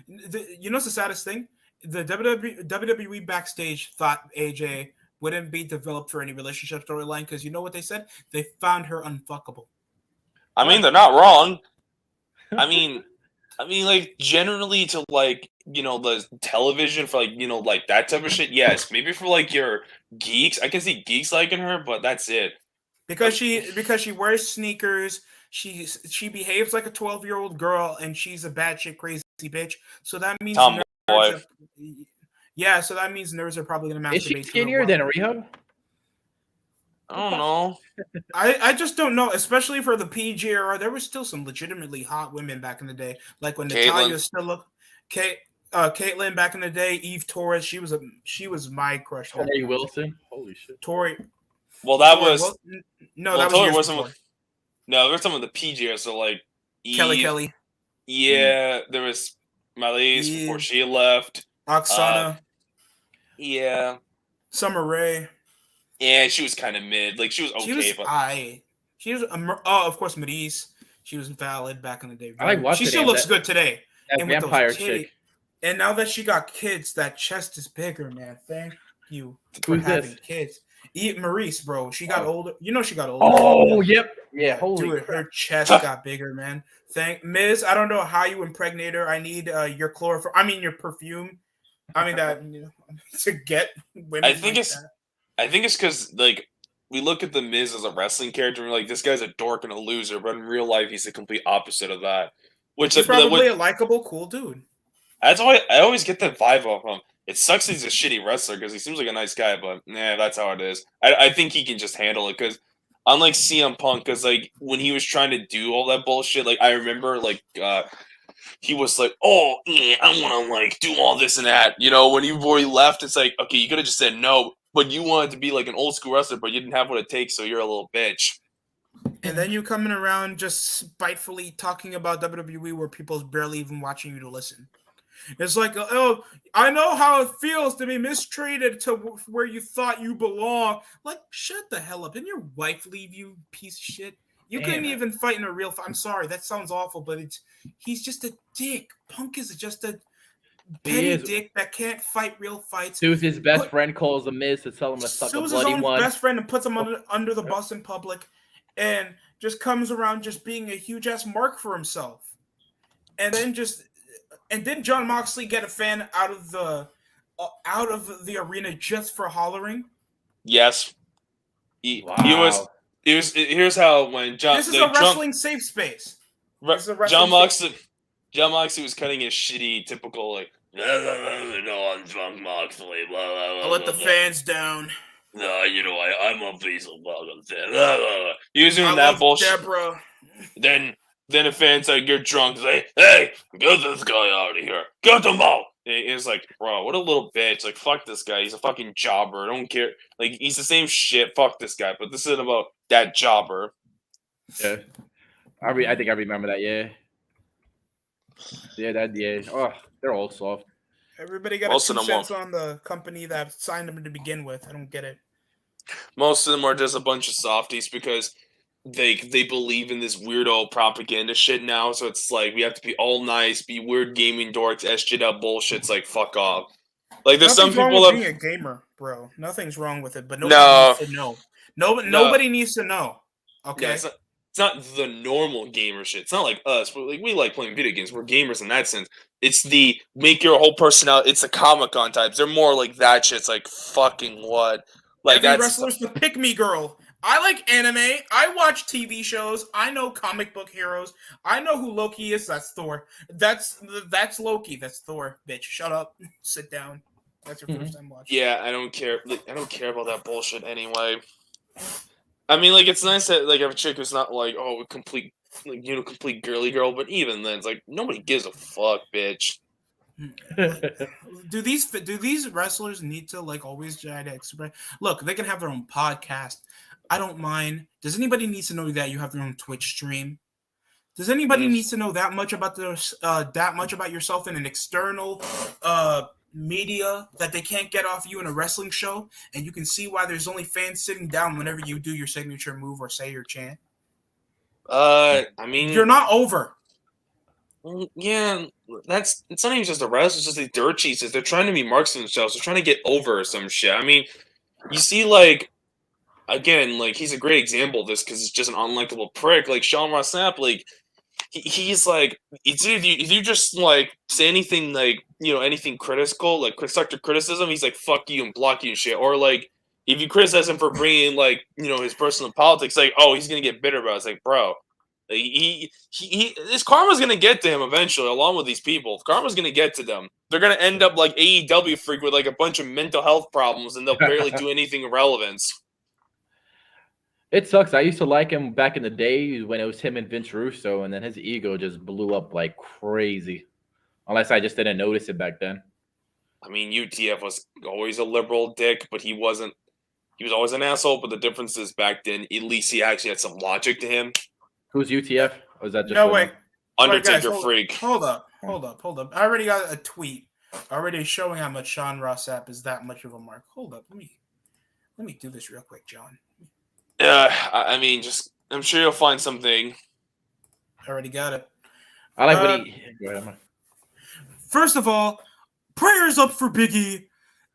You know what's the saddest thing? The WWE backstage thought AJ wouldn't be developed for any relationship storyline because you know what they said? They found her unfuckable. I mean, they're not wrong. I mean, like generally to like the television for like that type of shit. Yes, maybe for like your geeks, I can see geeks liking her, but that's it. Because she wears sneakers, she behaves like a 12-year-old girl, and she's a batshit crazy bitch. So that means Tomboy. So that means nerds are probably gonna masturbate. Is she to her skinnier than Riho? I don't know. I just don't know, especially for the PG era. There was still some legitimately hot women back in the day, like when Natalya was still up. Caitlyn back in the day, Eve Torres. She was my crush. Tori Wilson. Holy shit. Tori. Well, that Tori, was that Tori was wasn't before. with, no. There was some of the PG, so like Eve, Kelly. Yeah, there was Malise before Eve. she left. Oksana. Yeah. Summer Rae. Yeah, she was kind of mid. Like she was okay, but she was of course Maryse. She was valid back in the day. I like watching She still looks good today. That And with those vampire titties- chick. And now that she got kids, that chest is bigger, man. Thank you for Who's having this? kids. Maryse, bro. She got older. You know she got older. Oh, yep. Yeah, holy Dude, crap. her chest got bigger, man. Thank Miz. I don't know how you impregnate her. I need your chloroform. I mean your perfume. I mean that to get women. I think like it's that. I think it's because like we look at the Miz as a wrestling character and we're like, this guy's a dork and a loser, but in real life he's the complete opposite of that. Which He's probably a likable, cool dude. That's why I always get that vibe off him. It sucks he's a shitty wrestler because he seems like a nice guy, but that's how it is. I think he can just handle it because unlike CM Punk, because like when he was trying to do all that bullshit, like I remember like he was like, oh yeah, I want to like do all this and that. When he already left, it's like, okay, you could have just said no, but you wanted to be like an old school wrestler, but you didn't have what it takes, so you're a little bitch. And then you coming around just spitefully talking about WWE where people's barely even watching you to listen. It's like, oh, I know how it feels to be mistreated to where you thought you belong. Like, shut the hell up. Didn't your wife leave you, piece of shit? You couldn't even fight in a real fight. I'm sorry, that sounds awful, but he's just a dick. Punk is just a petty dick that can't fight real fights. Sue's best friend calls the Miz to tell him to suck a bloody own one. best friend and puts him under the bus in public, and just comes around just being a huge ass mark for himself. And then didn't John Moxley get a fan out of the arena just for hollering? Yes. Here's how when John. This is a wrestling safe space. John Moxley was cutting his shitty typical like. No, I'm drunk Moxley. Blah, blah, blah, I'll let the blah. fans down. No, I'm a piece of fucking. He was doing I that love bullshit. Deborah. Then a fan's like, you're drunk. Say, hey, get this guy out of here. Get him out. It's like, bro, what a little bitch. Like, fuck this guy. He's a fucking jobber. I don't care. Like, he's the same shit. Fuck this guy. But this isn't about that jobber. Yeah. I think I remember that. Yeah. Yeah. Oh, they're all soft. Everybody got Most a of 2 them won't. cents on the company that signed them to begin with. I don't get it. Most of them are just a bunch of softies because they believe in this weirdo propaganda shit now. So it's like we have to be all nice, be weird gaming dorks, shit up bullshit. It's like fuck off. Like there's some Nothing's wrong people with that being a gamer, bro. Nothing's wrong with it, but nobody no, needs to know. No, no, nobody needs to know. yeah, Okay. it's not the normal gamer shit. It's not like us, but like we like playing video games. We're gamers in that sense. It's the make your whole personality. It's the Comic-Con types. They're more like that shit. It's like fucking what? Like Every that's wrestler's the pick me girl. I like anime. I watch TV shows. I know comic book heroes. I know who Loki is. That's Thor. That's Loki. That's Thor. Bitch, shut up. Sit down. That's your first time watching. yeah. I don't care. Like, I don't care about that bullshit anyway. I mean, like it's nice that like have a chick who's not like a complete complete girly girl, but even then, it's like nobody gives a fuck, bitch. Do these wrestlers need to like always try to express? Look, they can have their own podcast. I don't mind. Does anybody need to know that you have your own Twitch stream? Does anybody need to know that much about yourself in an external media that they can't get off you in a wrestling show, and you can see why there's only fans sitting down whenever you do your signature move or say your chant? I mean, You're not over. yeah, it's not even just the rest. It's just the dirt cheeses. They're trying to be marks for themselves. They're trying to get over some shit. I mean, you see, like again, like he's a great example of this because he's just an unlikable prick. Like Sean Ross Sapp, like he's like it's if you just like say anything like anything critical like constructive criticism, he's like fuck you and block you and shit. Or like if you criticize him for bringing like his personal politics, like oh he's gonna get bitter about it. It's like bro, like, he his karma's gonna get to him eventually along with these people. Karma's gonna get to them. They're gonna end up like AEW freak with like a bunch of mental health problems and they'll barely do anything of relevance. It sucks. I used to like him back in the day when it was him and Vince Russo, and then his ego just blew up like crazy. Unless I just didn't notice it back then. I mean, UTF was always a liberal dick, but he wasn't. He was always an asshole. But the difference is back then, at least he actually had some logic to him. Who's UTF? Or is that just No wait. Undertaker Wait, guys, freak. Hold up. I already got a tweet already showing how much Sean Ross Sapp is that much of a mark. Hold up. Let me do this real quick, John. I mean, just I'm sure you'll find something. I already got it. I like what he. Go ahead, man. First of all, prayers up for Biggie.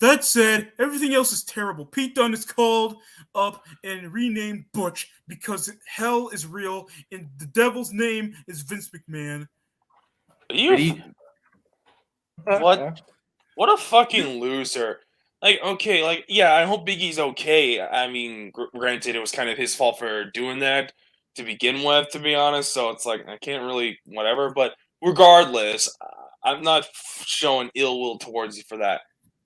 That said, everything else is terrible. Pete Dunne is called up and renamed Butch because hell is real and the devil's name is Vince McMahon. What a fucking loser. Like, okay, like, yeah, I hope Biggie's okay. I mean, granted, it was kind of his fault for doing that to begin with, to be honest. So it's like, I can't really, whatever. But regardless, I'm not showing ill will towards you for that.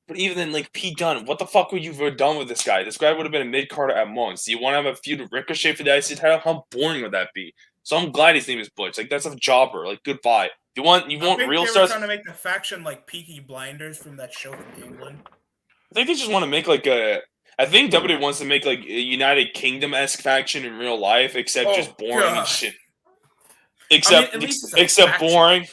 But even then, like, Pete Dunne, what the fuck would you have done with this guy? This guy would have been a mid-carder at most. Do you want to have a feud with Ricochet for the IC title? How boring would that be? So I'm glad his name is Butch. Like, that's a jobber. Like, goodbye. You want real stars? Trying to make the faction like Peaky Blinders from that show from England. I think they just want to make like a. I think WWE wants to make like a United Kingdom-esque faction in real life, except just boring and shit. Except boring.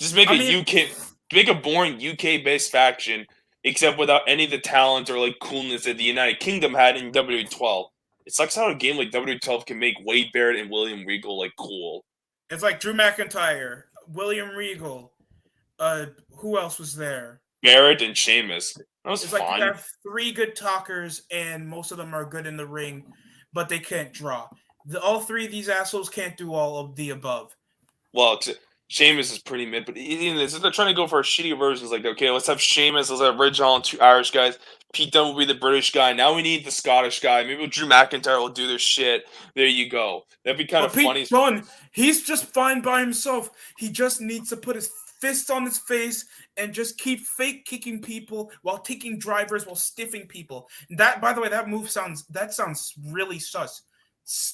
Just make make a boring UK-based faction, except without any of the talent or like coolness that the United Kingdom had in WWE12. It sucks how a game like WWE12 can make Wade Barrett and William Regal like cool. It's like Drew McIntyre, William Regal. Who else was there? Barrett and Sheamus. That was fun. Like you have 3 good talkers, and most of them are good in the ring, but they can't draw. All 3 of these assholes can't do all of the above. Well, Sheamus is pretty mid, but they're trying to go for a shitty version. It's like, okay, let's have Sheamus, let's have Ridge Holland, 2 Irish guys. Pete Dunne will be the British guy. Now we need the Scottish guy. Maybe Drew McIntyre will do their shit. There you go. That'd be kind of funny. Pete Dunne, he's just fine by himself. He just needs to put his fists on his face and just keep fake kicking people while taking drivers while stiffing people. That, by the way, that sounds really sus.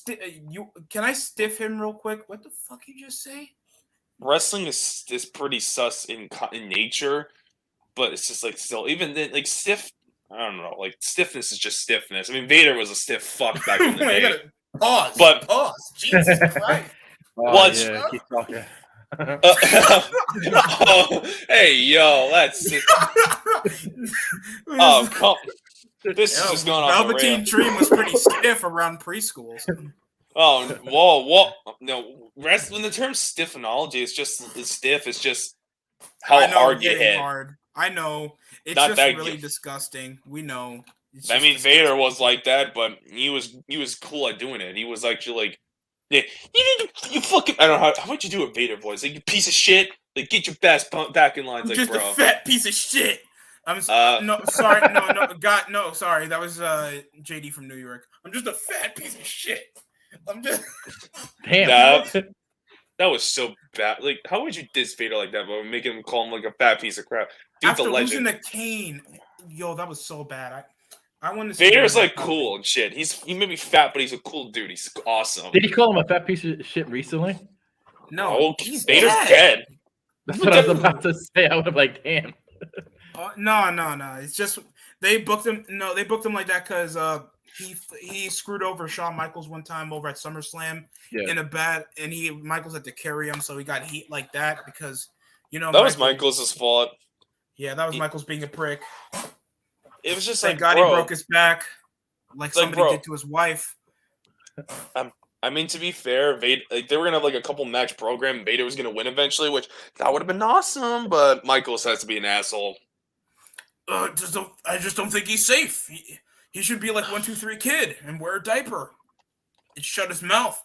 Can I stiff him real quick? What the fuck you just say? Wrestling is pretty sus in nature, but it's just like still even then like stiff. I don't know, like stiffness is just stiffness. I mean, Vader was a stiff fuck back in the Wait, day. Pause. Jesus Christ. What? Yeah, keep talking. Oh, hey, yo, that's it. Oh, come. This is just going on the Velveteen rail. Dream was pretty stiff around preschools. Oh, whoa. No, when the term stiffonology is just it's stiff, it's just how hard you hit. Hard. I know. It's Not just that really disgusting. We know. I mean, Vader was like that, but he was cool at doing it. He was actually like, yeah, you fucking. I don't know how would you do a Vader voice? Like, you piece of shit. Like, get your ass back in line. It's like, just bro, a fat piece of shit. No, sorry, God, no, sorry. That was JD from New York. I'm just a fat piece of shit. I'm just. Damn. That was so bad. Like, how would you diss Vader like that, but make him call him like a fat piece of crap? Dude's After a legend. losing the cane, yo, that was so bad. I want to see. Vader's like cool and shit. He may be fat, but he's a cool dude. He's awesome. Did he call him a fat piece of shit recently? No, Vader's dead. That's what I was about to say. I would have like, damn. No. It's just they booked him. No, they booked him like that because he screwed over Shawn Michaels one time over at SummerSlam in a bad, and Michaels had to carry him, so he got heat like that because that was Michaels' fault. Yeah, that was Michaels being a prick. It was just Thank like, God bro, he broke his back, like somebody did to his wife. I mean, to be fair, Vader, like they were gonna have like a couple match program. Vader was gonna win eventually, which that would have been awesome. But Michaels has to be an asshole. I just don't think he's safe. He should be like 1-2-3 Kid and wear a diaper and shut his mouth.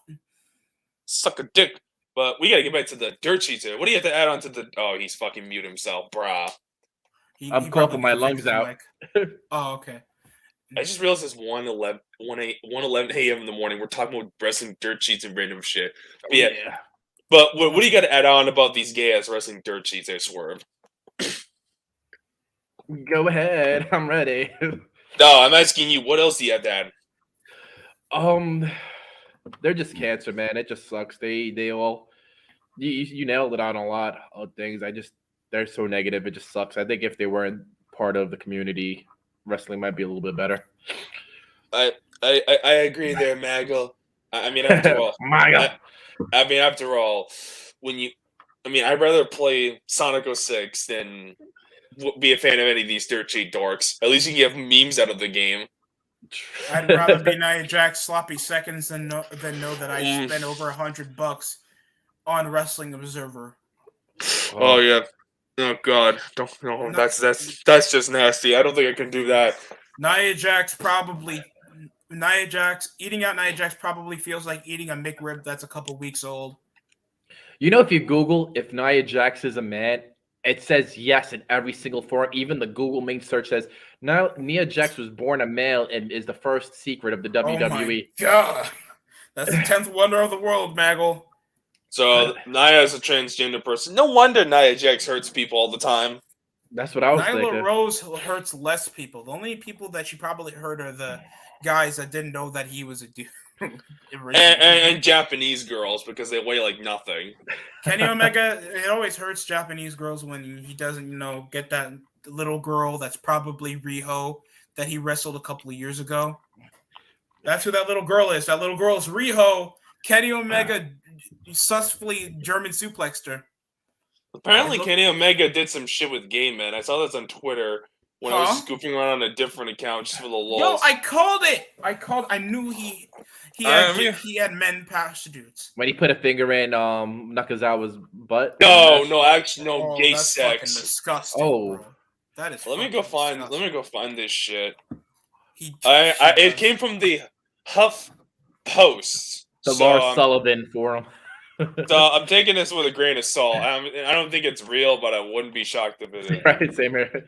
Suck a dick. But we gotta get back to the dirt sheets here. What do you have to add on to the? Oh, he's fucking mute himself, brah. I'm coughing my lungs out. Oh, okay. I just realized it's 1:11 a.m. in the morning. We're talking about wrestling dirt sheets and random shit. But yeah. But what do you got to add on about these gay ass wrestling dirt sheets? I Swerve. Go ahead. I'm ready. No, I'm asking you. What else do you have to add? They're just cancer, man. It just sucks. They all you nailed it on a lot of things. They're so negative. It just sucks. I think if they weren't part of the community, wrestling might be a little bit better. I agree there, Maggle. I mean, after all, after all, I'd rather play Sonic 06 than be a fan of any of these dirt sheet dorks. At least you can get memes out of the game. I'd rather be Nia Jax sloppy seconds than know that I spent over $100 on Wrestling Observer. Oh yeah. Oh God! Don't no. That's just nasty. I don't think I can do that. Nia Jax eating out Nia Jax probably feels like eating a McRib that's a couple weeks old. If you Google if Nia Jax is a man, it says yes in every single forum. Even the Google main search says now Nia Jax was born a male and is the first secret of the WWE. Oh my God, that's the 10th wonder of the world, Maggle. So Nia is a transgender person. No wonder Nia Jax hurts people all the time. That's what I was thinking. Nyla Rose hurts less people. The only people that she probably hurt are the guys that didn't know that he was a dude. and Japanese girls because they weigh like nothing. Kenny Omega, it always hurts Japanese girls when he doesn't, get that little girl that's probably Riho that he wrestled a couple of years ago. That's who that little girl is. That little girl is Riho. Kenny Omega successfully German suplexed her. Apparently, Kenny Omega did some shit with gay men. I saw this on Twitter when I was scooping around on a different account just for the lulz. Yo, I called it. I knew he had men prostitutes. When he put a finger in Nakazawa's butt. No, actually, no, gay that's sex. Fucking disgusting. Oh, bro. That is. Let me go find this shit. It came from the Huff Post. The Lars Sullivan forum. So I'm taking this with a grain of salt. I don't think it's real, but I wouldn't be shocked if it is. Right, same here.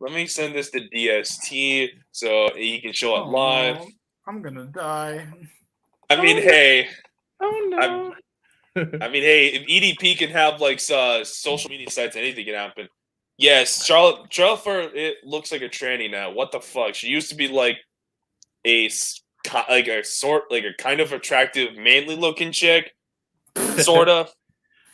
Let me send this to DST so he can show it live. I'm gonna die. I mean, hey. Oh no. I mean, hey, if EDP can have like social media sites, anything can happen. Yes, Charlotte Flair, it looks like a tranny now. What the fuck? She used to be like like a kind of attractive, manly looking chick, sorta.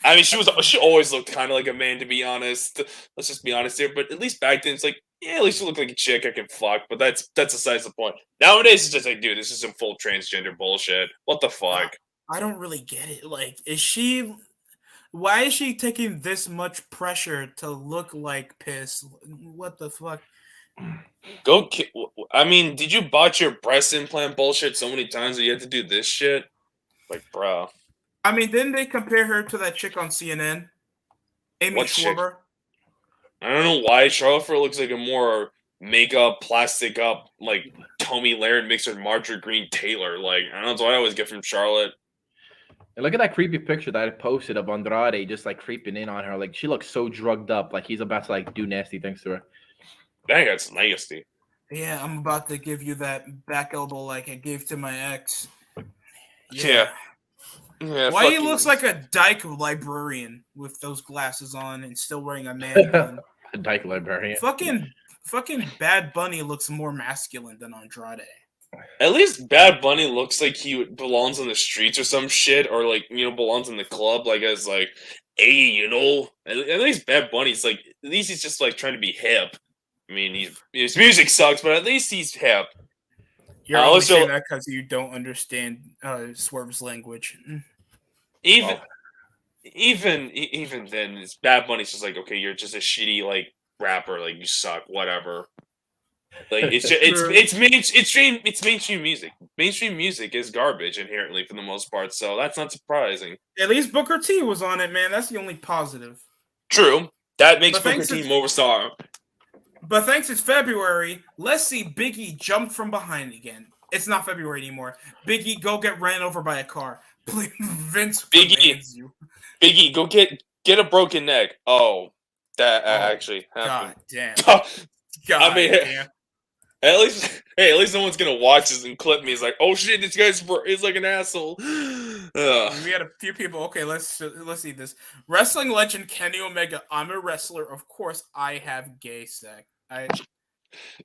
I mean, she always looked kind of like a man, to be honest. Let's just be honest here. But at least back then, it's like, yeah, at least she looked like a chick I can fuck. But that's besides the point. Nowadays, it's just like, dude, this is some full transgender bullshit. What the fuck? I don't really get it. Like, why is she taking this much pressure to look like piss? What the fuck? I mean, did you botch your breast implant bullshit so many times that you had to do this shit? Like, bro. I mean, didn't they compare her to that chick on CNN? Amy What chick? Schwarber? I don't know why Charlotte Flair looks like a more makeup, plastic up, like Tommy Laird mixed with Marjorie Green Taylor. Like, I don't know, that's what I always get from Charlotte. And look at that creepy picture that I posted of Andrade just like creeping in on her. Like she looks so drugged up, like he's about to like do nasty things to her. Dang, that's nasty. Yeah, I'm about to give you that back elbow like I gave to my ex. Yeah. Why he looks like a dyke librarian with those glasses on and still wearing a man bun? A dyke librarian. Fucking Bad Bunny looks more masculine than Andrade. At least Bad Bunny looks like he belongs on the streets or some shit, or like, you know, belongs in the club, like as like, hey, you know. At least Bad Bunny's like, at least he's just like trying to be hip. I mean, his music sucks, but at least he's hip. You're only saying that because you don't understand Swerve's language. Even then, it's Bad Bunny's just like, okay, you're just a shitty like rapper, like you suck, whatever. Like it's just, it's mainstream music. Mainstream music is garbage inherently for the most part, so that's not surprising. At least Booker T was on it, man. That's the only positive. True, that makes Booker T more star. But thanks, it's February. Let's see Biggie jump from behind again. It's not February anymore. Biggie, go get ran over by a car. Please, Vince. Biggie, go get a broken neck. Oh, that actually happened. God damn. I mean, damn. At least someone's gonna watch this and clip me. It's like, oh shit, this guy's is like an asshole. We had a few people. Okay, let's see this. Wrestling legend Kenny Omega. I'm a wrestler. Of course, I have gay sex.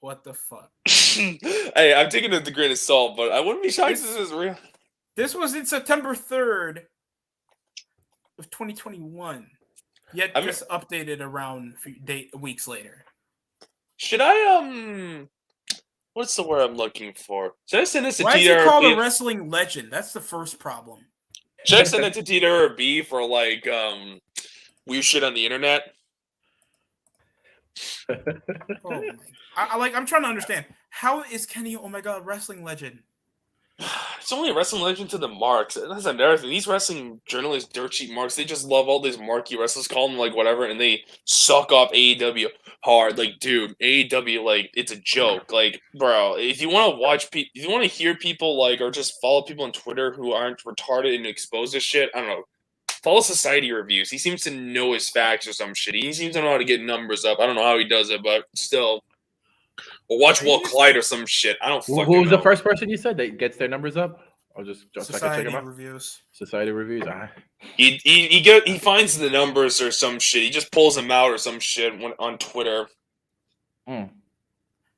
What the fuck? Hey, I'm taking it with a grain of salt, but I wouldn't be shocked if this is real. This was in September 3rd of 2021. Yet just updated around weeks later. Should I what's the word I'm looking for? Should I send this to Why is it called a wrestling legend? That's the first problem. Should I send it to Tita or B for like weird shit on the internet? Oh my. I'm trying to understand. How is Kenny Omega a wrestling legend? It's only a wrestling legend to the marks. That's another thing. These wrestling journalists, dirt sheet marks, they just love all these marquee wrestlers, call them like whatever, and they suck off AEW hard. Like, dude, AEW, like, it's a joke. Like, bro, if you want to watch people, if you want to hear people, like, or just follow people on Twitter who aren't retarded and expose this shit, I don't know. Follow Society Reviews. He seems to know his facts or some shit. He seems to know how to get numbers up. I don't know how he does it, but still. Or watch Will Clyde or some shit. I don't fucking know. Who was the first person you said that gets their numbers up? I'll just Society check Reviews. Society Reviews. He finds the numbers or some shit. He just pulls them out or some shit on Twitter. Mm.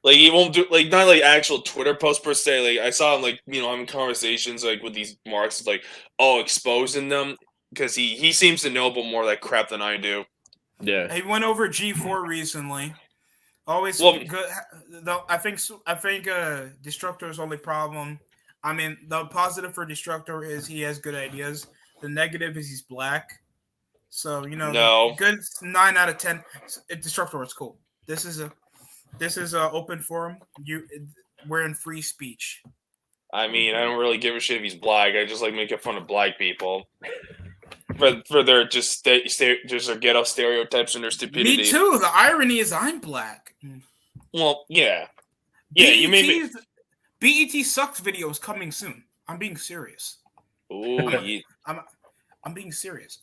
Like he won't do like not like actual Twitter posts per se. Like I saw him like having conversations like with these marks like exposing them because he seems to know about more of that crap than I do. Yeah, he went over G4 recently. Always good. Though I think Destructor's only problem. I mean, the positive for Destructor is he has good ideas. The negative is he's black. So good 9 out of 10. Destructor is cool. This is a open forum. We're in free speech. I mean, I don't really give a shit if he's black. I just like making fun of black people. For their just their ghetto stereotypes and their stupidity. Me too. The irony is I'm black. Well, yeah. You made me. BET Sucks video is coming soon. I'm being serious. Ooh, I'm being serious.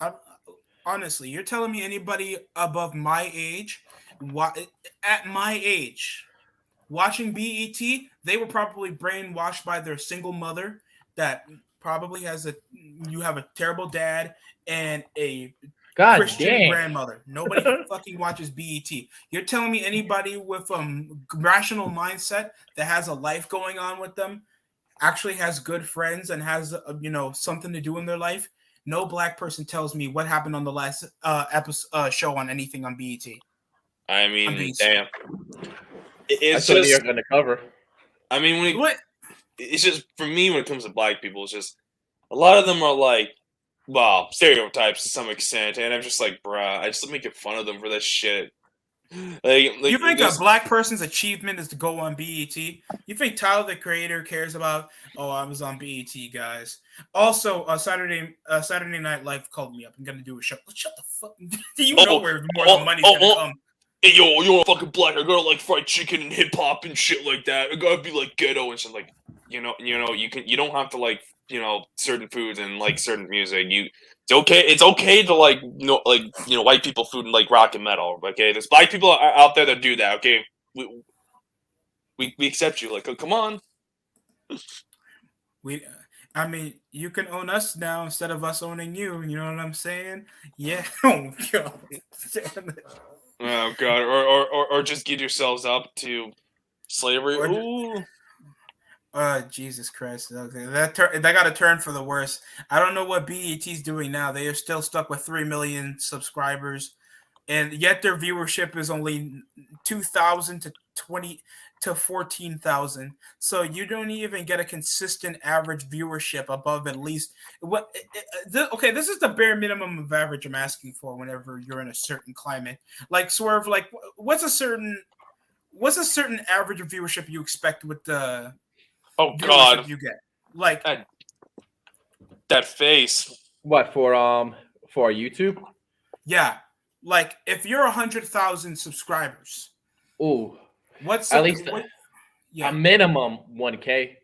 Honestly, you're telling me anybody above my age, at my age, watching BET, they were probably brainwashed by their single mother that probably you have a terrible dad and a God Christian damn. grandmother. Nobody fucking watches BET. You're telling me anybody with rational mindset that has a life going on with them actually has good friends and has something to do in their life? No black person tells me what happened on the last show on anything on BET. I On mean, BET. damn. I It's saw New just. York undercover. I mean, What? it's just for me when it comes to black people, it's just a lot of them are like, well, stereotypes to some extent, and I'm just like, bruh, I just making fun of them for that shit. Like You think a there's- black person's achievement is to go on BET? You think Tyler the Creator cares about? Oh, I was on BET, guys. Also, Saturday Night Live called me up. I'm gonna do a show. Shut the fuck. You know where more of the money's gonna come. Hey, yo, you're fucking black. I gotta like fried chicken and hip hop and shit like that. I gotta be like ghetto and shit. Like, you don't have to like, certain foods and like certain music. It's okay to like, white people food and like rock and metal. Okay, there's black people out there that do that. Okay, we accept you. Like, oh, come on. I mean, you can own us now instead of us owning you. You know what I'm saying? Yeah. Oh God. Oh god, or just give yourselves up to slavery. Ooh. Jesus Christ. Okay. That got a turn for the worse. I don't know what BET's doing now. They are still stuck with 3 million subscribers, and yet their viewership is only 2,000 to 14,000. So you don't even get a consistent average viewership above at least okay, this is the bare minimum of average I'm asking for whenever you're in a certain climate. Like Swerve, like what's a certain average of viewership you expect with the Oh god, you get? Like that face. What for YouTube? Yeah. Like if you're 100,000 subscribers. Ooh. What's at least yeah. a minimum 1K.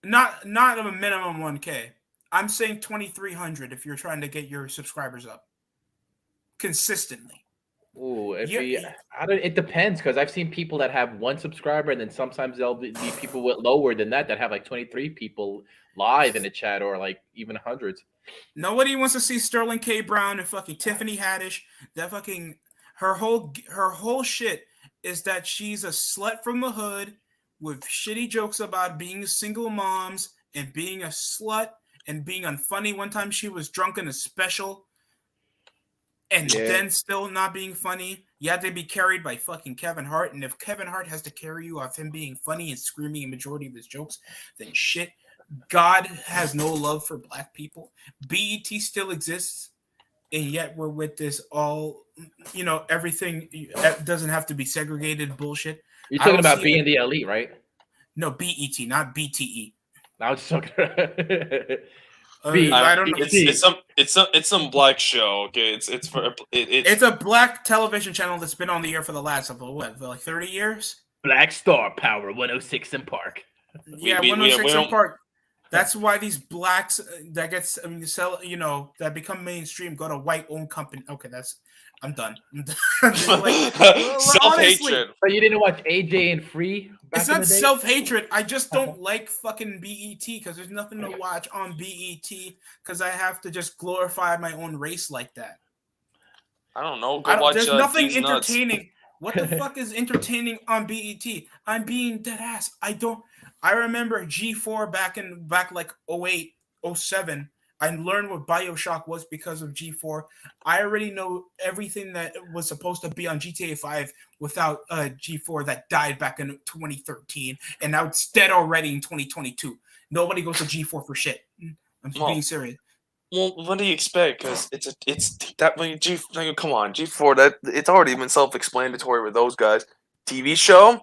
Not a minimum 1K. I'm saying 2,300 if you're trying to get your subscribers up consistently. Ooh, it depends because I've seen people that have 1 subscriber and then sometimes there'll be people with lower than that have like 23 people live in the chat or like even hundreds. Nobody wants to see Sterling K. Brown and fucking Tiffany Haddish. That fucking her whole shit is that she's a slut from the hood with shitty jokes about being single moms and being a slut and being unfunny. One time she was drunk in a special and then still not being funny. You have to be carried by fucking Kevin Hart. And if Kevin Hart has to carry you off him being funny and screaming a majority of his jokes, then shit. God has no love for black people. BET still exists. And yet we're with this all, everything doesn't have to be segregated bullshit. You're talking about being the elite, right? No, BET, not BTE. I was talking. I don't know. It's some black show. Okay, it's a black television channel that's been on the air for the last like 30 years. Black Star Power 106 in Park. Yeah, 106 in Park. That's why these blacks that become mainstream go to white-owned company. Okay, I'm done. Self-hatred. But you didn't watch AJ and Free? It's not self-hatred. I just don't like fucking BET because there's nothing to watch on BET because I have to just glorify my own race like that. I don't know. There's nothing entertaining. What the fuck is entertaining on BET? I'm being dead ass. I remember G4 back like 08, 07. I learned what BioShock was because of G4. I already know everything that was supposed to be on GTA 5 without G4 that died back in 2013. And now it's dead already in 2022. Nobody goes to G4 for shit. I'm being serious. Well, what do you expect? Because it's that way. Come on, G4. That it's already been self-explanatory with those guys. TV show,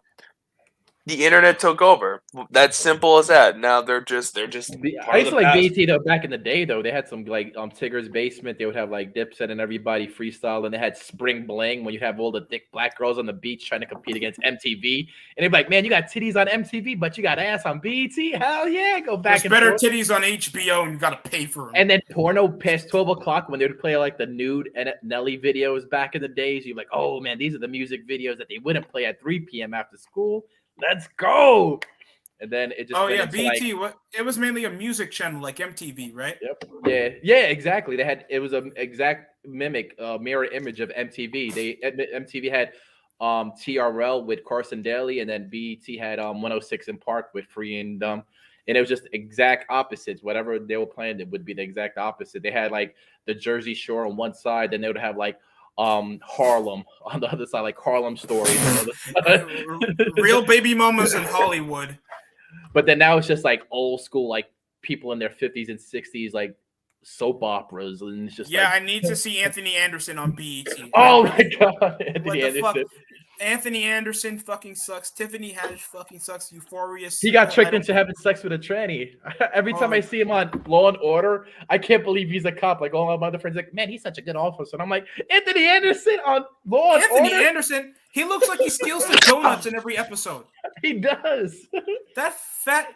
the internet took over. That's simple as that. Now they're just. I used to like BET though. Back in the day, though, they had some like Tigger's Basement. They would have like Dipset and everybody freestyle, and they had Spring Bling when you have all the thick black girls on the beach trying to compete against MTV. And they'd be like, "Man, you got titties on MTV, but you got ass on BET. Hell yeah, go back." There's better titties on HBO, and you got to pay for them. And then porno past 12 o'clock when they would play like the nude and Nelly videos back in the days. You're like, "Oh man, these are the music videos that they wouldn't play at 3 p.m. after school. Let's go." and then it just Oh went yeah, into like, BT. What? It was mainly a music channel like MTV, right? yep, yeah, exactly. It was an exact mirror image of MTV. MTV had TRL with Carson Daly, and then BET had 106 in Park with Free and it was just exact opposites. Whatever they were playing, it would be the exact opposite. They had like the Jersey Shore on one side, then they would have like Harlem on the other side, like Harlem Stories on the other side. Real baby mamas in Hollywood. But then now it's just like old school, like people in their 50s and 60s, like soap operas, and it's just Yeah, like, I need to see Anthony Anderson on BET. oh I my really- god, What Anthony the fuck? Anderson. Anthony Anderson fucking sucks. Tiffany Haddish fucking sucks. Euphoria. He got I tricked don't- into having sex with a tranny. Every time Oh. I see him on Law and Order, I can't believe he's a cop. Like all my other friends, like, man, he's such a good officer. And I'm like, Anthony Anderson on Law and Anthony Order. Anderson. He looks like he steals the donuts in every episode. He does. That fat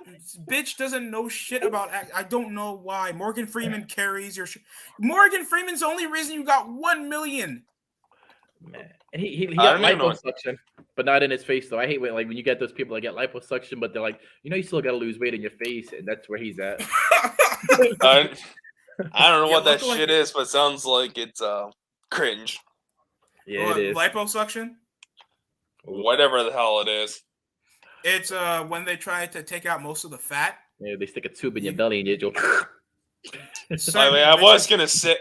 bitch doesn't know shit about act. I don't know why. Morgan Freeman carries your shit. Morgan Freeman's the only reason you got 1 million. Man, and he I got don't even know. liposuction, but not in his face though. I hate when you get those people that get liposuction, but they're like, you still got to lose weight in your face, and that's where he's at. I don't know You what that look like- shit is, but it sounds like it's cringe. Yeah, it is. Liposuction. Whatever the hell it is. It's when they try to take out most of the fat. Yeah, they stick a tube in your belly and you just. I mean, I was gonna sit.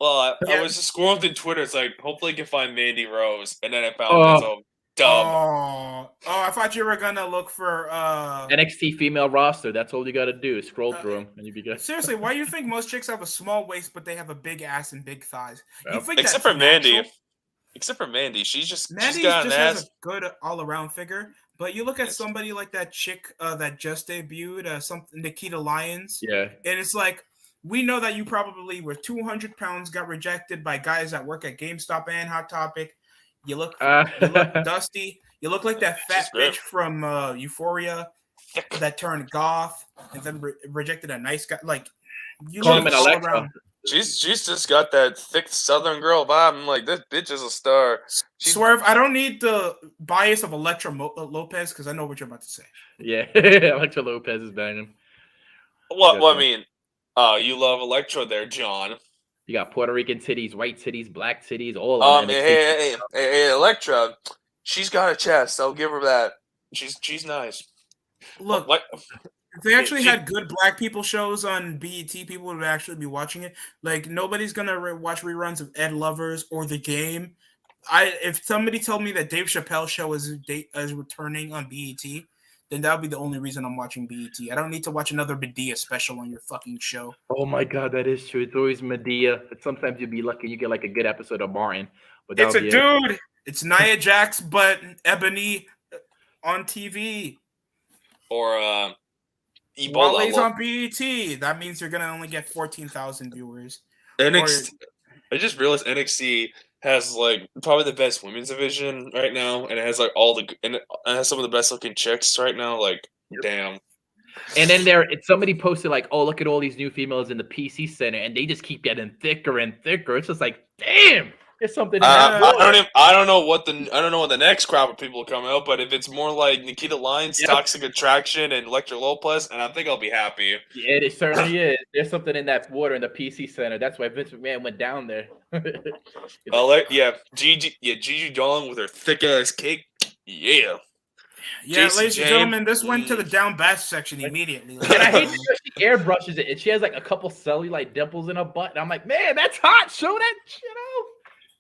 Well, I Yeah. was just scrolling through Twitter. It's like, hopefully, you can find Mandy Rose, and then I found Oh. this dub. Oh, I thought you were gonna look for NXT female roster. That's all you got to do is scroll through them, and you be good. Seriously, why do you think most chicks have a small waist but they have a big ass and big thighs? You Yep. think Except that's for Mandy. natural? Except for Mandy, she's Mandy got just an has ass. a good all-around figure. But you look at Yes. somebody like that chick that just debuted, something Nikita Lyons, Yeah. and it's like, we know that you probably were 200 pounds, got rejected by guys that work at GameStop and Hot Topic. You look dusty. You look like that fat She's great. bitch from Euphoria that turned goth and then rejected a nice guy. Like, you Call look him an all Alexa. around. She's just got that thick Southern girl vibe. I'm like, this bitch is a star. She- Swerve, I don't need the bias of Electra Lopez because I know what you're about to say. Yeah. Electra Lopez is banging. What? Yeah, I mean, you love Electro there, John. You got Puerto Rican titties, white titties, black titties, all on NXT. Hey, Electra. She's got a chest. I'll give her that. She's nice. Look, What? if they actually she- had good black people shows on BET, people would actually be watching it. Like, nobody's gonna watch reruns of Ed Lovers or The Game. If somebody told me that Dave Chappelle's show is returning on BET, then that would be the only reason I'm watching BET. I don't need to watch another Medea special on your fucking show. Oh my god, that is true. It's always Medea. But sometimes you'd be lucky you get like a good episode of Martin. But It's a that'll be it. dude. It's Nia Jax, but Ebony on TV. Or Wale's Ebola. on BET. That means you're gonna only get 14,000 viewers. NXT. I just realized NXT has like probably the best women's division right now, and it has like and it has some of the best looking chicks right now. Like, damn. And then somebody posted like, "Oh, look at all these new females in the PC Center," and they just keep getting thicker and thicker. It's just like, damn, there's something. In that board. I don't know what the next crowd of people will come out, but if it's more like Nikita Lyons, Yep. Toxic Attraction, and Electra Lopez, and I think I'll be happy. Yeah, it certainly is. There's something in that water in the PC Center. That's why Vince McMahon went down there. Gigi Dolan with her thick ass cake. Yeah. Yeah, Jason ladies and James. gentlemen, this went to the down bad section immediately. And I hate that she airbrushes it, and she has like a couple cellulite dimples in her butt. And I'm like, man, that's hot. Show that shit off.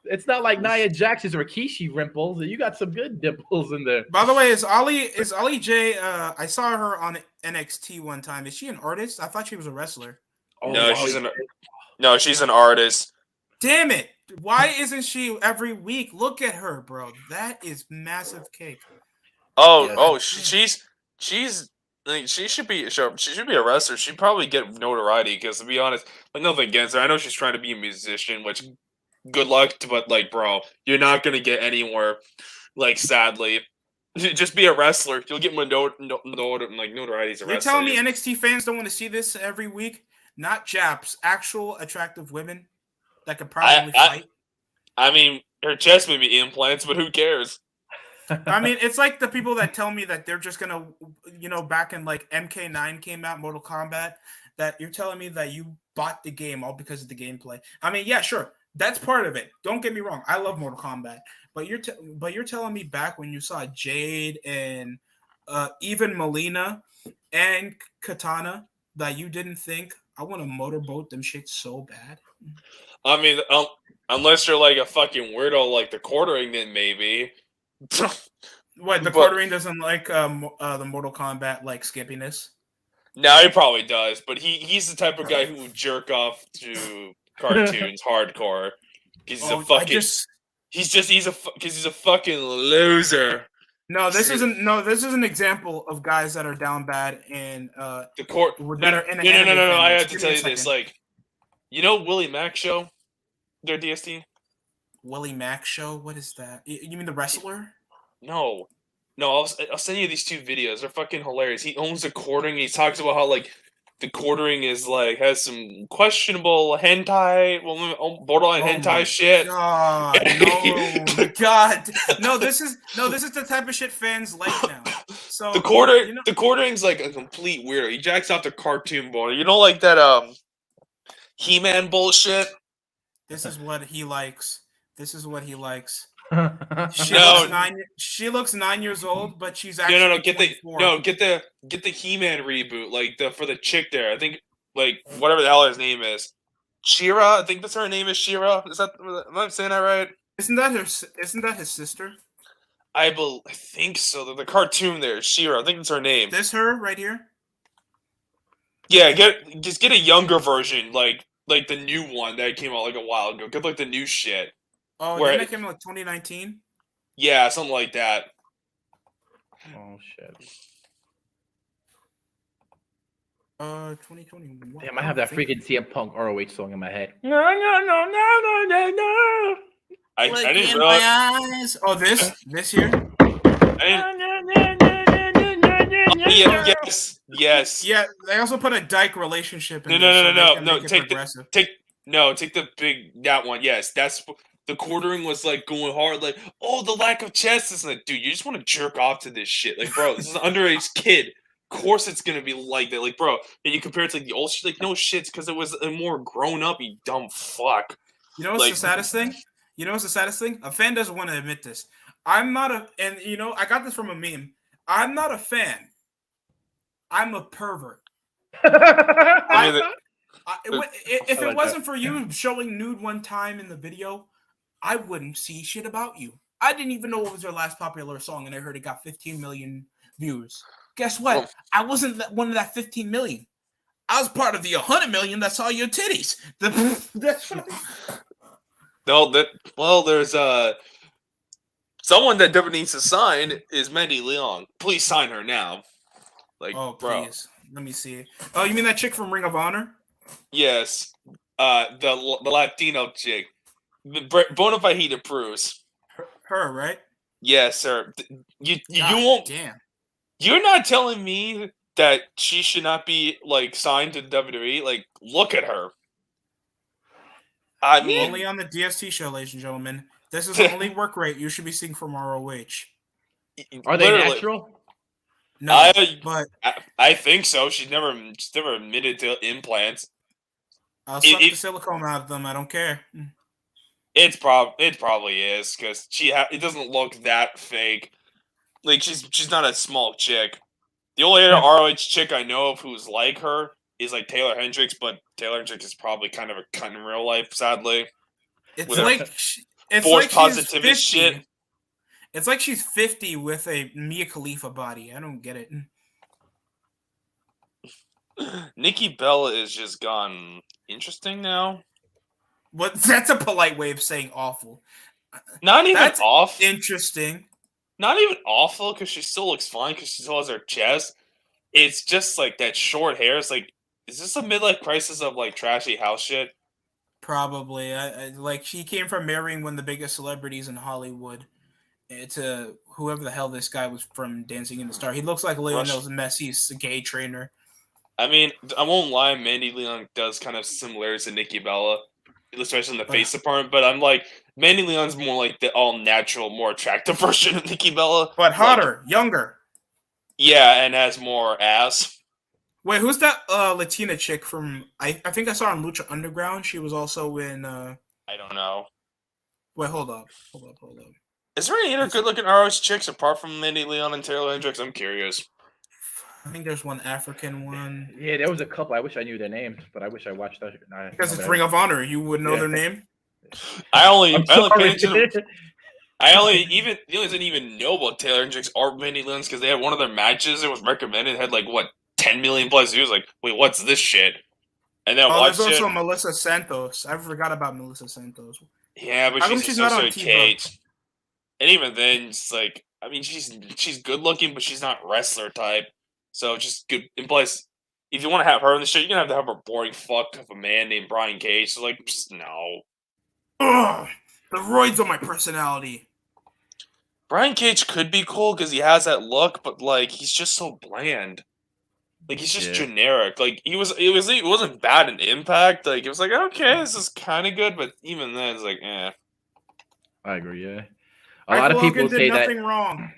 It's not like Nia Jax's Rikishi rimples. You got some good dimples in there. By the way, is Ollie J? I saw her on NXT one time. Is she an artist? I thought she was a wrestler. Oh, No, wow. she's an artist. Damn it! Why isn't she every week? Look at her, bro. That is massive cake. She's like, she should be a wrestler. She'd probably get notoriety because, to be honest, like, nothing against her. I know she's trying to be a musician, which good luck, but like, bro, you're not gonna get anywhere. Like, sadly, just be a wrestler. You'll get notoriety as a You're wrestler. telling me NXT fans don't want to see this every week? Not Japs, actual attractive women that could probably fight. I mean, her chest may be implants, but who cares? I mean, it's like the people that tell me that they're just gonna, back in like MK9 came out, Mortal Kombat, that you're telling me that you bought the game all because of the gameplay. I mean, yeah, sure, that's part of it. Don't get me wrong, I love Mortal Kombat, but you're telling me back when you saw Jade and even Melina and Katana that you didn't think I want to motorboat them shit so bad. I mean, unless you're like a fucking weirdo like the quartering, then maybe. What, the But quartering doesn't like the Mortal Kombat like skippiness? now he probably does. But he's the type of guy who would jerk off to cartoons hardcore because he's a fucking because he's a fucking loser. No, this isn't. No, this is an example of guys that are down bad and The court that are in an no. anime I fandom. have to Give tell me a you this, second. like, you know Willie Mack show, their DST. Willie Mack show. What is that? You mean the wrestler? No, I'll send you these two videos. They're fucking hilarious. He owns a quartering. He talks about how like the quartering is like has some questionable hentai, borderline hentai shit. God, no, God, no. This is the type of shit fans like now. So The quartering's like a complete weirdo. He jacks off the cartoon boner. You know, like that He-Man bullshit. This is what he likes. This is what he likes. No. She looks 9 years old, but she's actually No. 24. Get the He-Man reboot, like for the chick there. I think like whatever the hell his name is, Shira. I think that's her name is Shira. Am I saying that right? Isn't that his sister? I think so. The cartoon there, Shira. I think it's her name. This her right here? Yeah, just get a younger version, like the new one that came out like a while ago. Get like the new shit. Oh, Where didn't that came out like 2019? Yeah, something like that. Oh shit. 2021. Damn, I have that freaking CM Punk ROH song in my head. No. I didn't in realize. my eyes. Oh, this here. Yes. Yeah, they also put a dyke relationship in No. Take Take the big that one. Yes, that's the quartering was like going hard. Like, oh, the lack of chest is like, dude, you just want to jerk off to this shit. Like, bro, this is an underage kid. Of course, it's gonna be like that. Like, bro, and you compare it to like the old shit. Like, no shits, because it was a more grown up. You dumb fuck. You know what's the saddest thing? A fan doesn't want to admit this. I'm not and I got this from a meme. I'm not a fan. I'm a pervert. If it wasn't for you showing nude one time in the video, I wouldn't see shit about you. I didn't even know what was your last popular song, and I heard it got 15 million views. Guess what? Well, I wasn't one of that 15 million. I was part of the 100 million that saw your titties. There's someone that definitely needs to sign is Mandy Leon. Please sign her now. Like, oh, bro. Please. Let me see. Oh, you mean that chick from Ring of Honor? Yes. The Latino chick. Bonafide he approves. Her, right? Yes, sir. You God, won't. Damn. You're not telling me that she should not be like signed to WWE. Like, look at her. I mean, only on the DST show, ladies and gentlemen. This is the only work rate you should be seeing from ROH. Are they natural? No, but I think so. She's never admitted to implants. I'll suck the silicone out of them. I don't care. It probably is because it doesn't look that fake. Like she's not a small chick. The only other ROH chick I know of who's like her is like Taylor Hendricks, but Taylor Hendricks is probably kind of a cunt in real life, sadly. It's like forced positivity shit. It's like she's 50 with a Mia Khalifa body. I don't get it. Nikki Bella is just gone interesting now. What? That's a polite way of saying awful. Not even off. Interesting. Not even awful because she still looks fine because she still has her chest. It's just like that short hair. It's like, is this a midlife crisis of like trashy house shit? Probably. Like she came from marrying one of the biggest celebrities in Hollywood to whoever the hell this guy was from Dancing in the Star. He looks like Lionel Messi's gay trainer. I mean, I won't lie. Mandy Leon does kind of similarities to Nikki Bella, especially in the face department. But I'm like, Mandy Leon's more like the all natural, more attractive version of Nikki Bella, but hotter, younger. Yeah, and has more ass. Wait, who's that Latina chick from? I think I saw her in Lucha Underground. She was also in. I don't know. Wait, hold up. Is there any other good-looking ROH chicks apart from Mandy Leon and Taylor Hendricks? I'm curious. I think there's one African one. Yeah, there was a couple. I wish I knew their names, but I wish I watched that. Because it's Ring of Honor, you would know their name. I only I'm paid attention sorry. to the only didn't even know about Taylor Hendricks or Mandy Leon's because they had one of their matches. It was recommended, had like what 10 million plus views. Like, wait, what's this shit? And then I watched There's it. also Melissa Santos. I forgot about Melissa Santos. Yeah, but How come she's she's not on associated with TV? Kate. And even then, it's like, I mean, she's good looking, but she's not wrestler type. So just good. In place, if you want to have her in the show, you're gonna have to have a boring fuck of a man named Brian Cage. So like, just no. Ugh, the roids on my personality. Brian Cage could be cool because he has that look, but like, he's just so bland. Like he's just generic. Like he wasn't bad in Impact. Like it was like, okay, this is kind of good, but even then, it's like, eh. I agree. Yeah, a lot of Logan people did say nothing wrong.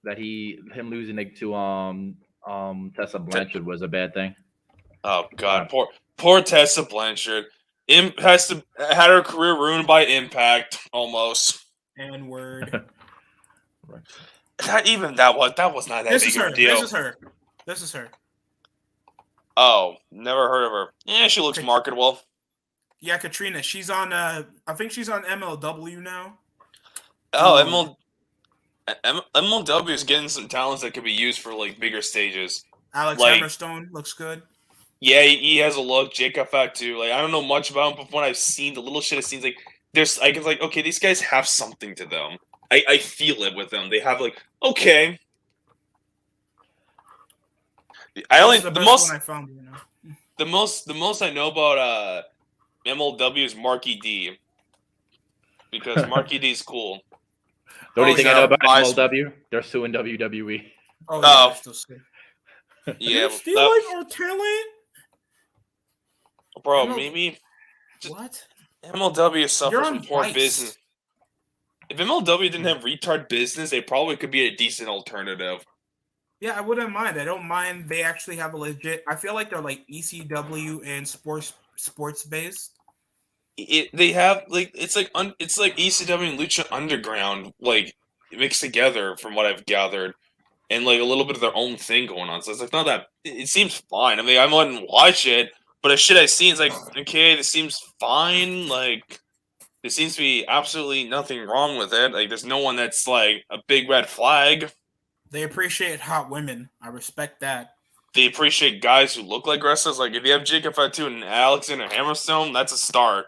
that him losing it to Tessa Blanchard was a bad thing. Oh God, poor Tessa Blanchard. Had her career ruined by Impact almost. And word. Right. That was not that big of a deal. This is her. Oh, never heard of her. Yeah, she looks marketable. Yeah, Katrina. She's on. I think she's on MLW now. Oh, MLW is getting some talents that could be used for like bigger stages. Alex like, Hammerstone looks good. Yeah, he has a look. Jacob Fat too. Like I don't know much about him, but from what I've seen, the little shit I've seen, like I can like, okay, these guys have something to them. I feel it with them. They have like, okay. The most I know about MLW is Marky D. Because Marky D is cool. The only thing I know about MLW, they're suing WWE. Oh, yeah, yeah, stealing our talent, bro. Maybe what? MLW suffers from poor business. If MLW didn't have retard business, they probably could be a decent alternative. Yeah, I wouldn't mind. I don't mind. They actually have a legit. I feel like they're like ECW and sports based. They have like it's like ECW and Lucha Underground like mixed together from what I've gathered, and like a little bit of their own thing going on. So it's like not that it seems fine. I mean, I wouldn't watch it, but the shit I've seen is like okay, this seems fine. Like there seems to be absolutely nothing wrong with it. Like there's no one that's like a big red flag. They appreciate hot women. I respect that. They appreciate guys who look like wrestlers. Like if you have Jacob Fatu and Alexander Hammerstone, that's a start.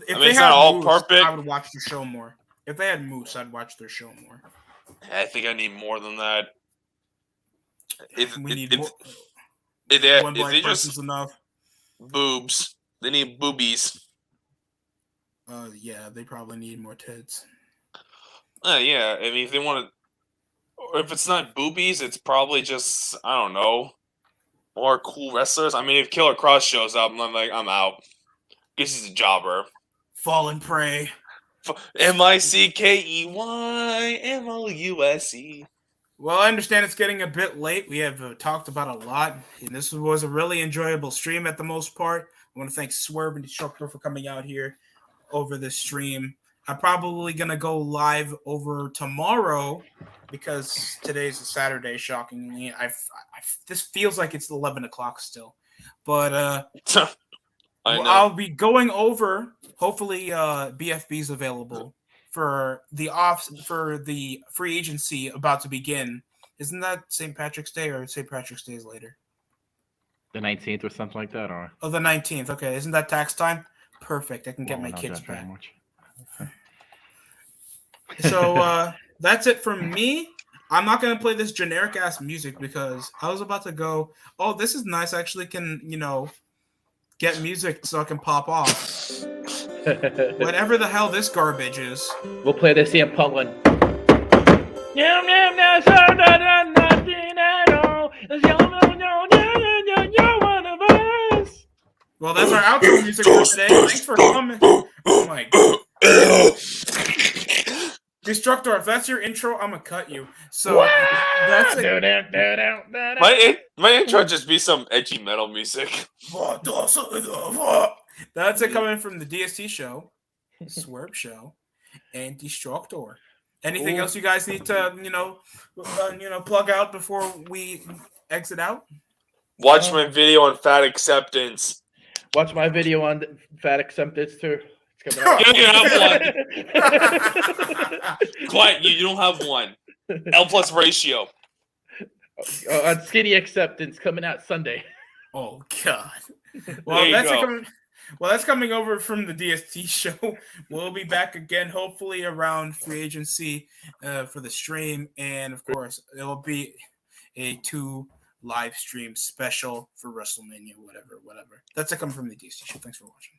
If it's not all perfect. I would watch the show more. If they had Moose, I'd watch their show more. I think I need more than that. If they just enough boobs, they need boobies. Yeah, they probably need more tits. Yeah. I mean, if they want to, or if it's not boobies, it's probably just I don't know, more cool wrestlers. I mean, if Killer Cross shows up, I'm like, I'm out. Guess he's a jobber. Fallen Prey. MICKEYMOUSE. Well, I understand it's getting a bit late. We have talked about a lot, and this was a really enjoyable stream at the most part. I want to thank Swerve and Destructor for coming out here over the stream. I'm probably going to go live over tomorrow because today's a Saturday, shockingly. This feels like it's 11 o'clock still. But I'll be going over, hopefully BFB's available for the free agency about to begin. Isn't that St. Patrick's Day or St. Patrick's Day is later? The 19th or something like that, or the 19th. Okay, isn't that tax time? Perfect. I can get my kids back. So that's it from me. I'm not gonna play this generic ass music because I was about to go. Oh, this is nice. I actually can get music so I can pop off. Whatever the hell this garbage is. We'll play the CM Punk one. Well, that's our outro music for today. Thanks for coming. Oh my god. Destructor, if that's your intro, I'm gonna cut you. So that's it. My intro just be some edgy metal music. That's it coming from the DST show, Swerve show, and Destructor. Anything Ooh. else you guys need to, plug out before we exit out? Watch my video on fat acceptance. Watch my video on fat acceptance too. It's coming out. You don't have one. Quiet, you don't have one. L plus ratio. On skinny acceptance coming out Sunday. Oh god. There Well, you that's go. it coming. Well, that's coming over from the DST show. We'll be back again, hopefully around free agency for the stream, and of course, it'll be a 2 live stream special for WrestleMania, whatever. That's it coming from the DST show. Thanks for watching.